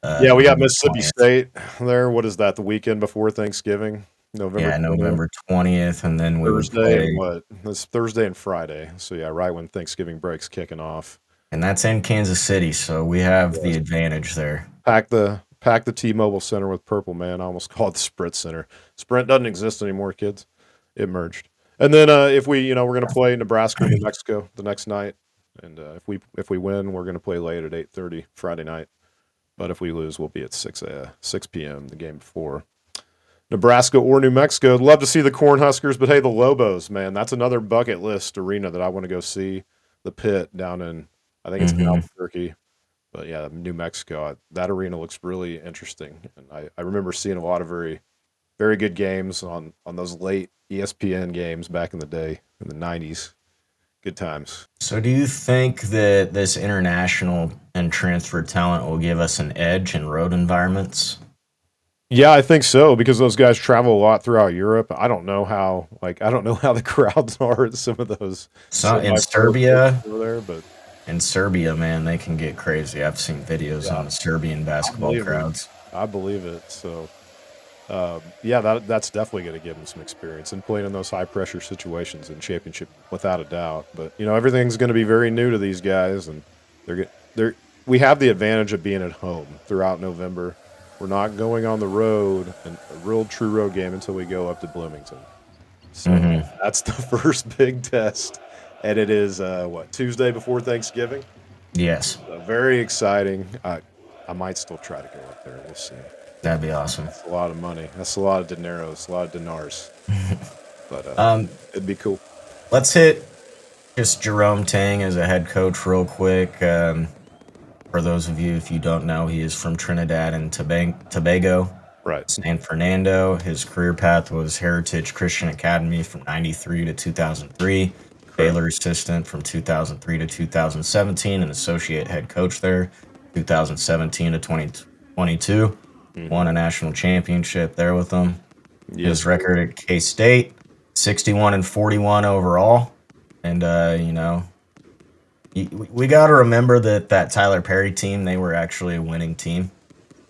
Yeah, we got November Mississippi 20th. State there. What is that? The weekend before Thanksgiving, November Yeah, 20th. November 20th, and then we would Thursday and play, what? It's Thursday and Friday. So yeah, right when Thanksgiving break's kicking off. and that's in Kansas City, so we have the Yes. advantage there. Pack the T-Mobile Center with purple, man. I almost called it the Sprint Center. Sprint doesn't exist anymore, kids. It merged. And then if we, we're going to play Nebraska and New Mexico the next night, and if we win, we're going to play late at 8:30 Friday night. But if we lose, we'll be at 6 p.m. the game before. Nebraska or New Mexico. I'd love to see the Cornhuskers, but hey, the Lobos, man, that's another bucket list arena that I want to go see. The Pit down in, I think it's in Hmm. Albuquerque. But yeah, New Mexico, that arena looks really interesting. And I remember seeing a lot of very, very good games on those late ESPN games back in the day, in the 90s. Good times. So, do you think that this international and transfer talent will give us an edge in road environments? Yeah, I think so because those guys travel a lot throughout Europe. I don't know how the crowds are at some of those So, in semi-pro states Serbia, over there, but man, they can get crazy. I've seen videos yeah, on the Serbian I basketball believe it. crowds. I believe it. So yeah, that's definitely going to give them some experience in playing in those high pressure situations in championship, without a doubt. But everything's going to be very new to these guys, and they're we have the advantage of being at home throughout November. We're not going on the road, and a real true road game until we go up to Bloomington. So Hmm. that's the first big test, and it is Tuesday before Thanksgiving. Yes, Very exciting. I might still try to go up there. We'll see. that'd be awesome. That's a lot of money. That's a lot of dineros, a lot of dinars. But Um, it'd be cool. let's hit just Jerome Tang as a head coach real quick. For those of you, if you don't know, he is from Trinidad and Tobago, Right. San Fernando. His career path was Heritage Christian Academy from 93 to 2003, Baylor assistant from 2003 to 2017, and associate head coach there, 2017 to 2022. Won a national championship there with them. Yes. His record at K-State, 61 and 41 overall. And, we got to remember that Tyler Perry team, they were actually a winning team.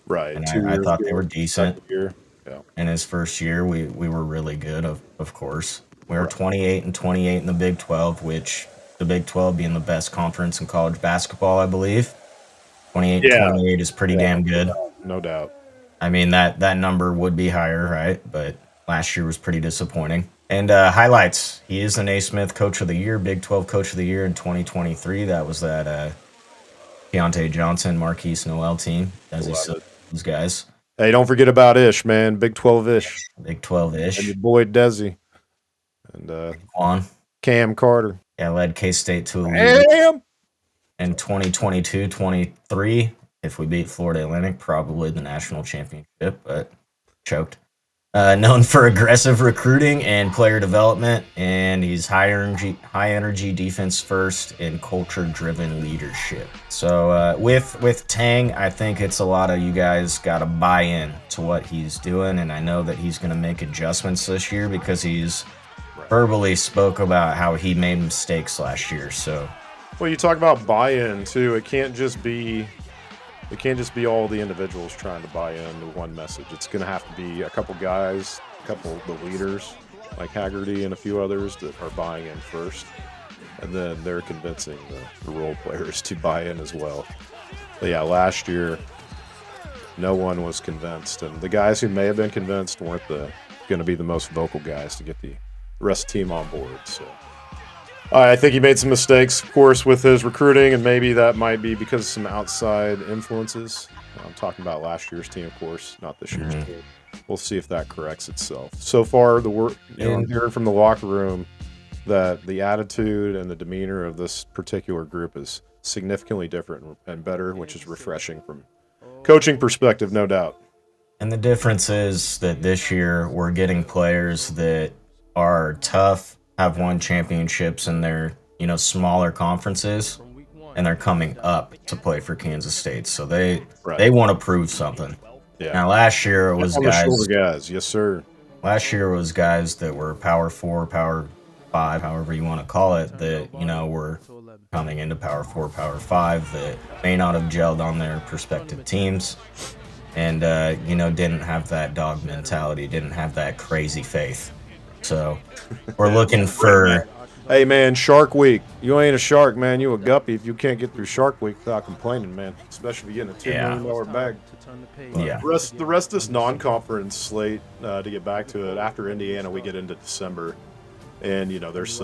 Right. And 2 years I thought they ago, were decent. second year. Yeah. In his first year, we were really good, of course. We were Right. 28 and 28 in the Big 12, which the Big 12 being the best conference in college basketball, I believe. 28 and Yeah. 28 is pretty damn good. No doubt. I mean, that number would be higher, right? But last year was pretty disappointing. And highlights: he is the Naismith Coach of the Year, Big 12 Coach of the Year in 2023. That was that Keontae Johnson, Marquise Noel team, as he Love said. it. those guys. Hey, don't forget about Ish, man. Big 12-ish. Big 12-ish. And your boy Desi. And Quan. Cam Carter. Yeah, led K-State to a lead Damn! in 2022-23. If we beat Florida Atlantic, probably the national championship, but choked. Known for aggressive recruiting and player development, and he's high energy defense first and culture driven leadership. So with Tang, I think it's a lot of you guys got to buy in to what he's doing, and I know that he's going to make adjustments this year because he's verbally spoke about how he made mistakes last year. So, well, you talk about buy-in too. It can't just be all the individuals trying to buy into one message. It's going to have to be a couple guys, a couple of the leaders like Haggerty and a few others that are buying in first, and then they're convincing the role players to buy in as well. But yeah, last year no one was convinced, and the guys who may have been convinced weren't going to be the most vocal guys to get the rest of the team on board. So I think he made some mistakes, of course, with his recruiting, and maybe that might be because of some outside influences. I'm talking about last year's team, of course, not this year's team. We'll see if that corrects itself. So far, I'm hearing from the locker room that the attitude and the demeanor of this particular group is significantly different and better, which is refreshing from coaching perspective, no doubt. And the difference is that this year we're getting players that are tough, have won championships in their smaller conferences, and they're coming up to play for Kansas State. So they want to prove something. Yeah. Now last year it was guys, yes sir. Last year was guys that were Power 4, Power 5, however you want to call it, that were coming into Power 4, Power 5 that may not have gelled on their respective teams, and didn't have that dog mentality, didn't have that crazy faith. So we're looking for. Hey man, Shark Week. You ain't a shark, man. You a guppy if you can't get through Shark Week without complaining, man. Especially if you're getting a $2 million bag. Yeah. The rest of this non-conference slate, to get back to it, after Indiana we get into December, and there's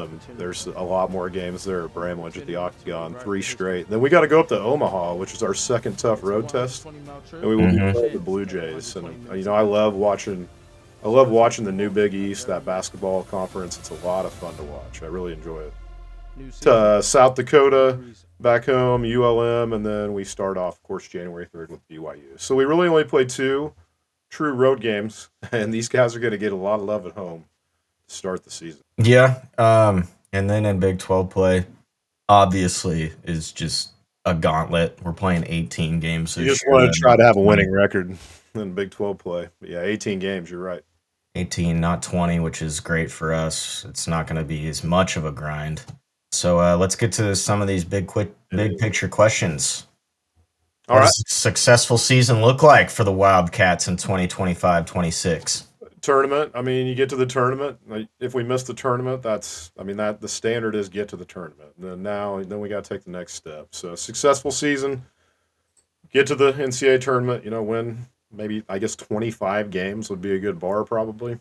a lot more games there at Bramlage at the Octagon, 3 straight. Then we got to go up to Omaha, which is our second tough road test, and we will be playing the Blue Jays. And I love watching the new Big East, that basketball conference. It's a lot of fun to watch. I really enjoy it. South Dakota, back home, ULM, and then we start off, of course, January 3rd with BYU. So we really only played 2 true road games, and these guys are going to get a lot of love at home to start the season. Yeah, and then in Big 12 play, obviously, is just a gauntlet. We're playing 18 games this year. You just want to try to have a winning record in Big 12 play. But yeah, 18 games, you're right. 18, not 20, which is great for us. It's not going to be as much of a grind. So let's get to some of these big picture questions. What does a successful season look like for the Wildcats in 2025-26? Tournament. I mean, you get to the tournament. If we miss the tournament, the standard is get to the tournament. Then we got to take the next step. So successful season, get to the NCAA tournament. Win. Maybe, I guess, 25 games would be a good bar, probably,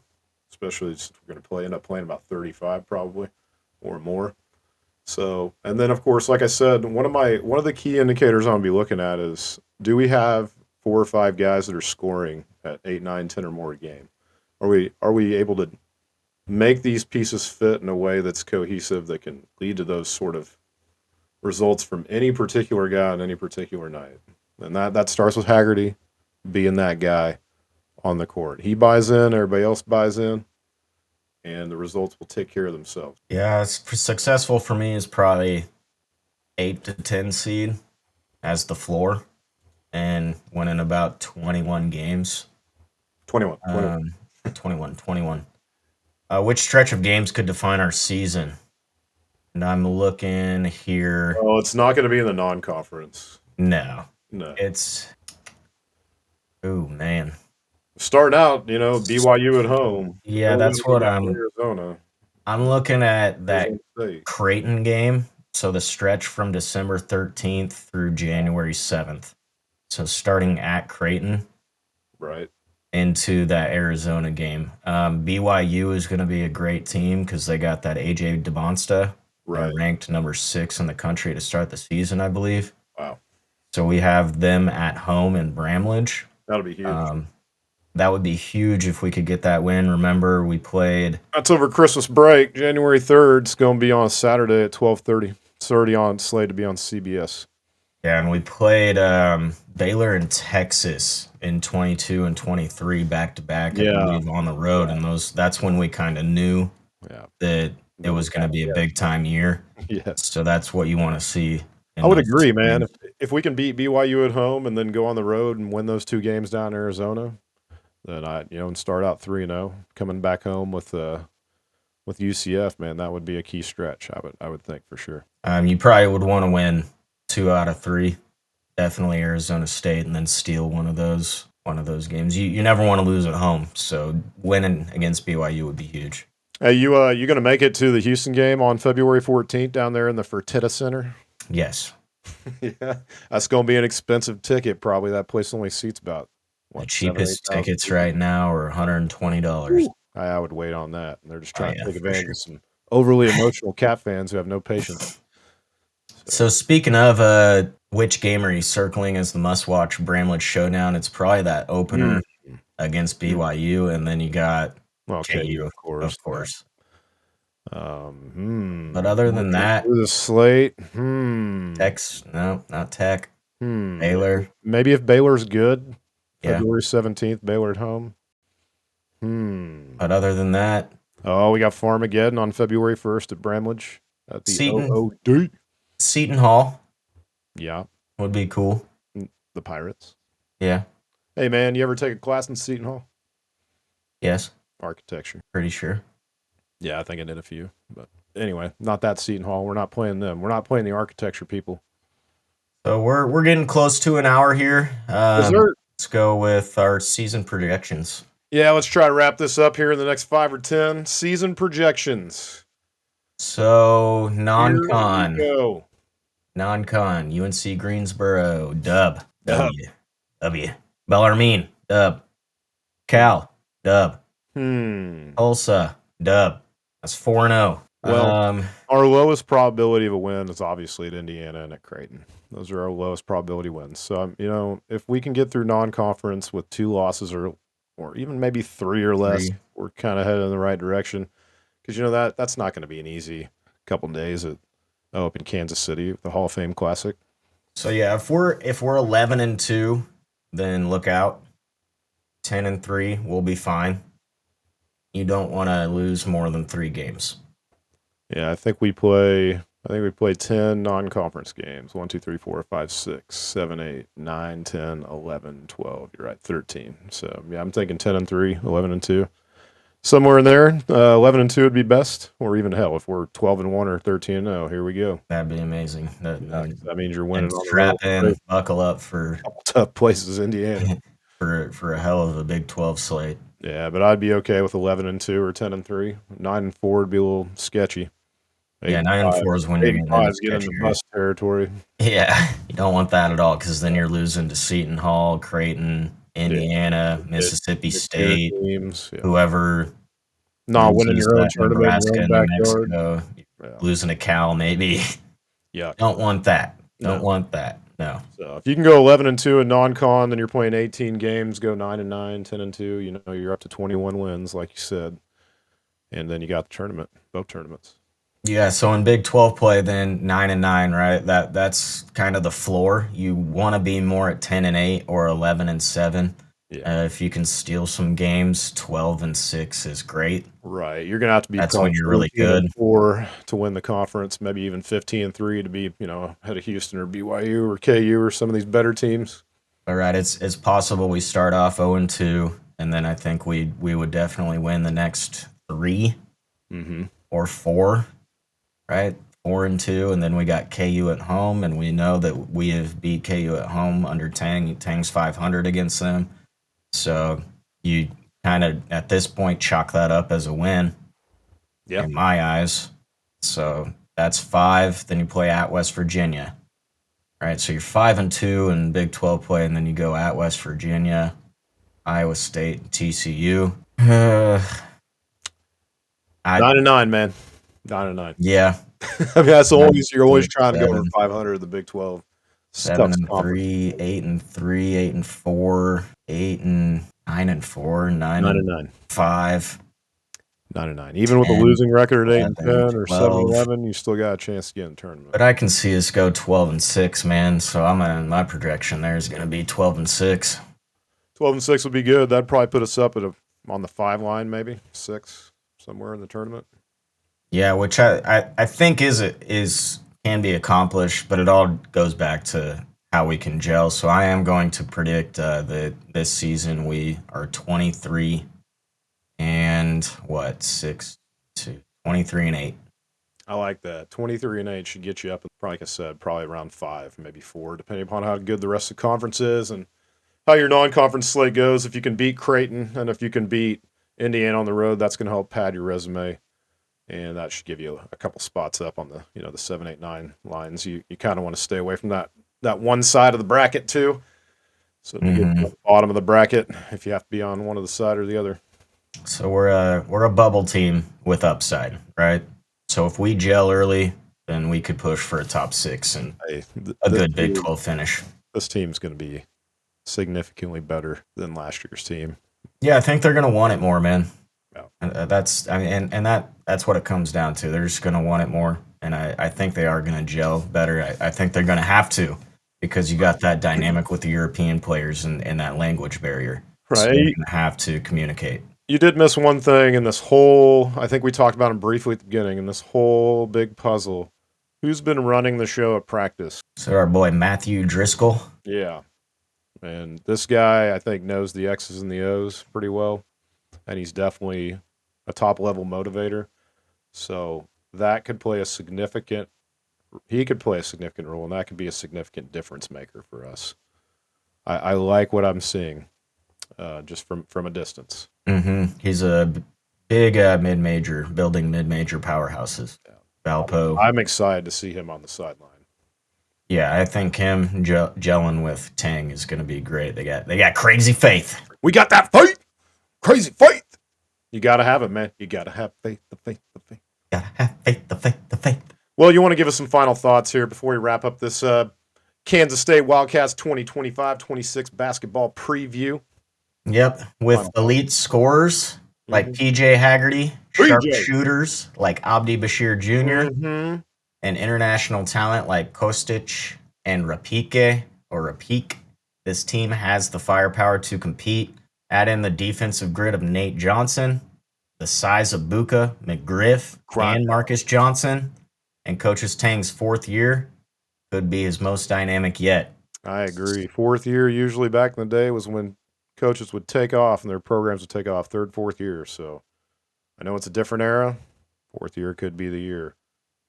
especially since we're going to end up playing about 35 probably or more. So, and then, of course, like I said, one of the key indicators I'm going to be looking at is, do we have 4 or 5 guys that are scoring at 8, 9, 10 or more a game? Are we able to make these pieces fit in a way that's cohesive that can lead to those sort of results from any particular guy on any particular night? And that starts with Haggerty being that guy on the court. He buys in, everybody else buys in, and the results will take care of themselves. Yeah, successful for me is probably 8 to 10 seed as the floor and winning about 21 games. 21. 21. Which stretch of games could define our season? And I'm looking here. Oh, it's not going to be in the non-conference. No. It's... Oh, man. Starting out, BYU at home. Yeah, that's what Arizona. I'm looking at that Creighton game. So the stretch from December 13th through January 7th. So starting at Creighton. Right. Into that Arizona game. BYU is going to be a great team because they got that AJ DeBonsta. Right. Ranked number 6 in the country to start the season, I believe. Wow. So we have them at home in Bramlage. That'll be huge. That would be huge if we could get that win. Remember, we played. That's over Christmas break, January 3rd. It's going to be on Saturday at 12:30. It's already on slated to be on CBS. Yeah, and we played Baylor and Texas in 22 and 23 back to back, I believe, on the road, and that's when we kind of knew that it was going to be a big time year. Yes. So that's what you want to see. I would agree, man. If we can beat BYU at home and then go on the road and win those 2 games down in Arizona, then and start out 3-0, coming back home with UCF, man, that would be a key stretch. I would think for sure. You probably would want to win 2 out of 3, definitely Arizona State, and then steal one of those games. You never want to lose at home, so winning against BYU would be huge. Hey, you going to make it to the Houston game on February 14th down there in the Fertitta Center? Yes. Yeah, that's going to be an expensive ticket. Probably that place only seats about the cheapest tickets right now are $120. I would wait on that. They're just trying to take advantage of some overly emotional Cat fans who have no patience. So speaking of which game are you circling as the must-watch Bramlage showdown? It's probably that opener against BYU, and then you got KU, of course. But other than that, the slate, Tech's no, not Tech. Baylor, maybe if Baylor's good, February 17th, Baylor at home. But other than that, we got Farmageddon on February 1st at Bramlage at the OOD. Seton Hall. Yeah, would be cool. The Pirates. Yeah. Hey man, you ever take a class in Seton Hall? Yes. Architecture. Pretty sure. Yeah, I think I did a few. But anyway, not that Seton Hall. We're not playing them. We're not playing the architecture people. So we're getting close to an hour here. Let's go with our season projections. Yeah, let's try to wrap this up here in the next 5 or 10. Season projections. So non-con. Here we go. Non-con. UNC Greensboro. Dub. W. Bellarmine. Dub. Cal. Dub. Tulsa. Dub. That's 4-0. Well, our lowest probability of a win is obviously at Indiana and at Creighton. Those are our lowest probability wins. So, if we can get through non-conference with 2 losses or even maybe 3 or less, we're kind of headed in the right direction. Because, that's not going to be an easy couple of days up in Kansas City, the Hall of Fame Classic. So, yeah, if we're 11-2, then look out. 10-3, we'll be fine. You don't want to lose more than 3 games. Yeah, I think we play 10 non-conference games. 1, 2, 3, 4, 5, 6, 7, 8, 9, 10, 11, 12. You're right, 13. So, yeah, I'm thinking 10-3, 11-2. Somewhere in there, 11-2 would be best, or even hell, if we're 12-1 or 13-0, here we go. That'd be amazing. That means you're winning. Strap in, buckle up for tough places, Indiana, for a hell of a Big 12 slate. Yeah, but I'd be okay with 11-2 or 10-3. 9-4 would be a little sketchy. 9-4 is when you're getting the bust territory. Yeah, you don't want that at all because then you're losing to Seton Hall, Creighton, Indiana, Mississippi State, teams, whoever. Not winning your own tournament, Nebraska, your own New Mexico, losing to Cal, maybe. Yeah, don't want that. Don't want that. No. So if you can go 11-2 in non-con, then you're playing 18 games. Go 9-9, 10-2. You're up to 21 wins, like you said, and then you got the tournament, both tournaments. Yeah, so in Big 12 play, then 9-9, right? That's kind of the floor. You want to be more at 10-8 or 11-7. Yeah. If you can steal some games, 12-6 is great. Right, you're gonna have to be. That's when you're really good. 4 to win the conference, maybe even 15-3 to be, ahead of Houston or BYU or KU or some of these better teams. All right, it's possible we start off 0-2, and then I think we would definitely win the next 3 or 4. Right, 4-2, and then we got KU at home, and we know that we have beat KU at home under Tang. Tang's 500 against them, so you kind of at this point chalk that up as a win. Yeah, in my eyes. So that's 5. Then you play at West Virginia. Right, so you're 5-2 in Big 12 play, and then you go at West Virginia, Iowa State, TCU. 9-9, man. 9-9. Yeah. I mean, that's always you're always trying to go over 500 in the Big 12. 7 Stuff's and conference. 3, 8 and 3, 8 and 4, 8 and 9 and 4, 9 and 9. 5. 9. Even with a 10, losing record at 8 and 11, 10 or 12. 7-11, you still got a chance to get in the tournament. But I can see us go 12 and 6, man. So my projection there is going to be 12 and 6. 12 and 6 would be good. That'd probably put us up at on the 5 line, maybe 6 somewhere in the tournament. Yeah, which I think is can be accomplished, but it all goes back to how we can gel. So I am going to predict that this season we are 23 and 23 and 8. I like that. 23 and 8 should get you up, probably, like I said, probably around 5, maybe 4, depending upon how good the rest of the conference is and how your non-conference slate goes. If you can beat Creighton and if you can beat Indiana on the road, that's going to help pad your resume, and that should give you a couple spots up on the the 7, 8, 9 lines. You kind of want to stay away from that one side of the bracket too. So to get to the bottom of the bracket, if you have to be on one of the side or the other. So we're a bubble team with upside, right? So if we gel early, then we could push for a top 6 and a good Big 12 finish. This team's going to be significantly better than last year's team. Yeah, I think they're going to want it more, man. Yeah. That's what it comes down to. They're just going to want it more, and I think they are going to gel better. I think they're going to have to, because you got that dynamic with the European players and that language barrier. Right. So they're going to have to communicate. You did miss one thing in this whole, I think we talked about him briefly at the beginning, in this whole big puzzle. Who's been running the show at practice? So our boy Matthew Driscoll. Yeah. And this guy, I think, knows the X's and the O's pretty well. And he's definitely a top-level motivator. So that could play a significant role, and that could be a significant difference maker for us. I like what I'm seeing just from a distance. Mm-hmm. He's a big mid-major, building mid-major powerhouses. Yeah. Valpo. I'm excited to see him on the sideline. Yeah, I think him gelling with Tang is going to be great. They got crazy faith. We got that faith, crazy faith. You got to have it, man. You got to have faith, the faith. Got to have faith, the faith. Well, you want to give us some final thoughts here before we wrap up this Kansas State Wildcats 2025-26 basketball preview? Yep, with elite scorers like PJ Haggerty, sharpshooters like Abdi Bashir Jr., and international talent like Kostic and Rapike. This team has the firepower to compete. Add in the defensive grit of Nate Johnson, the size of Buka, McGriff, and Marcus Johnson, and Coach Tang's 4th year could be his most dynamic yet. I agree. 4th year, usually back in the day, was when coaches would take off and their programs would take off 3rd, 4th year. So I know it's a different era. 4th year could be the year.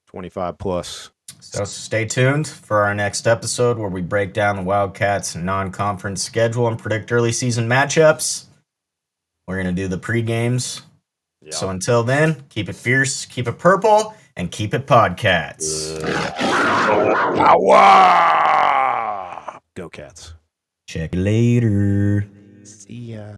25 plus. So stay tuned for our next episode where we break down the Wildcats' non-conference schedule and predict early season matchups. We're going to do the pre-games. Yeah. So until then, keep it fierce, keep it purple, and keep it Paw'dCats. Go Cats. Check you later. See ya.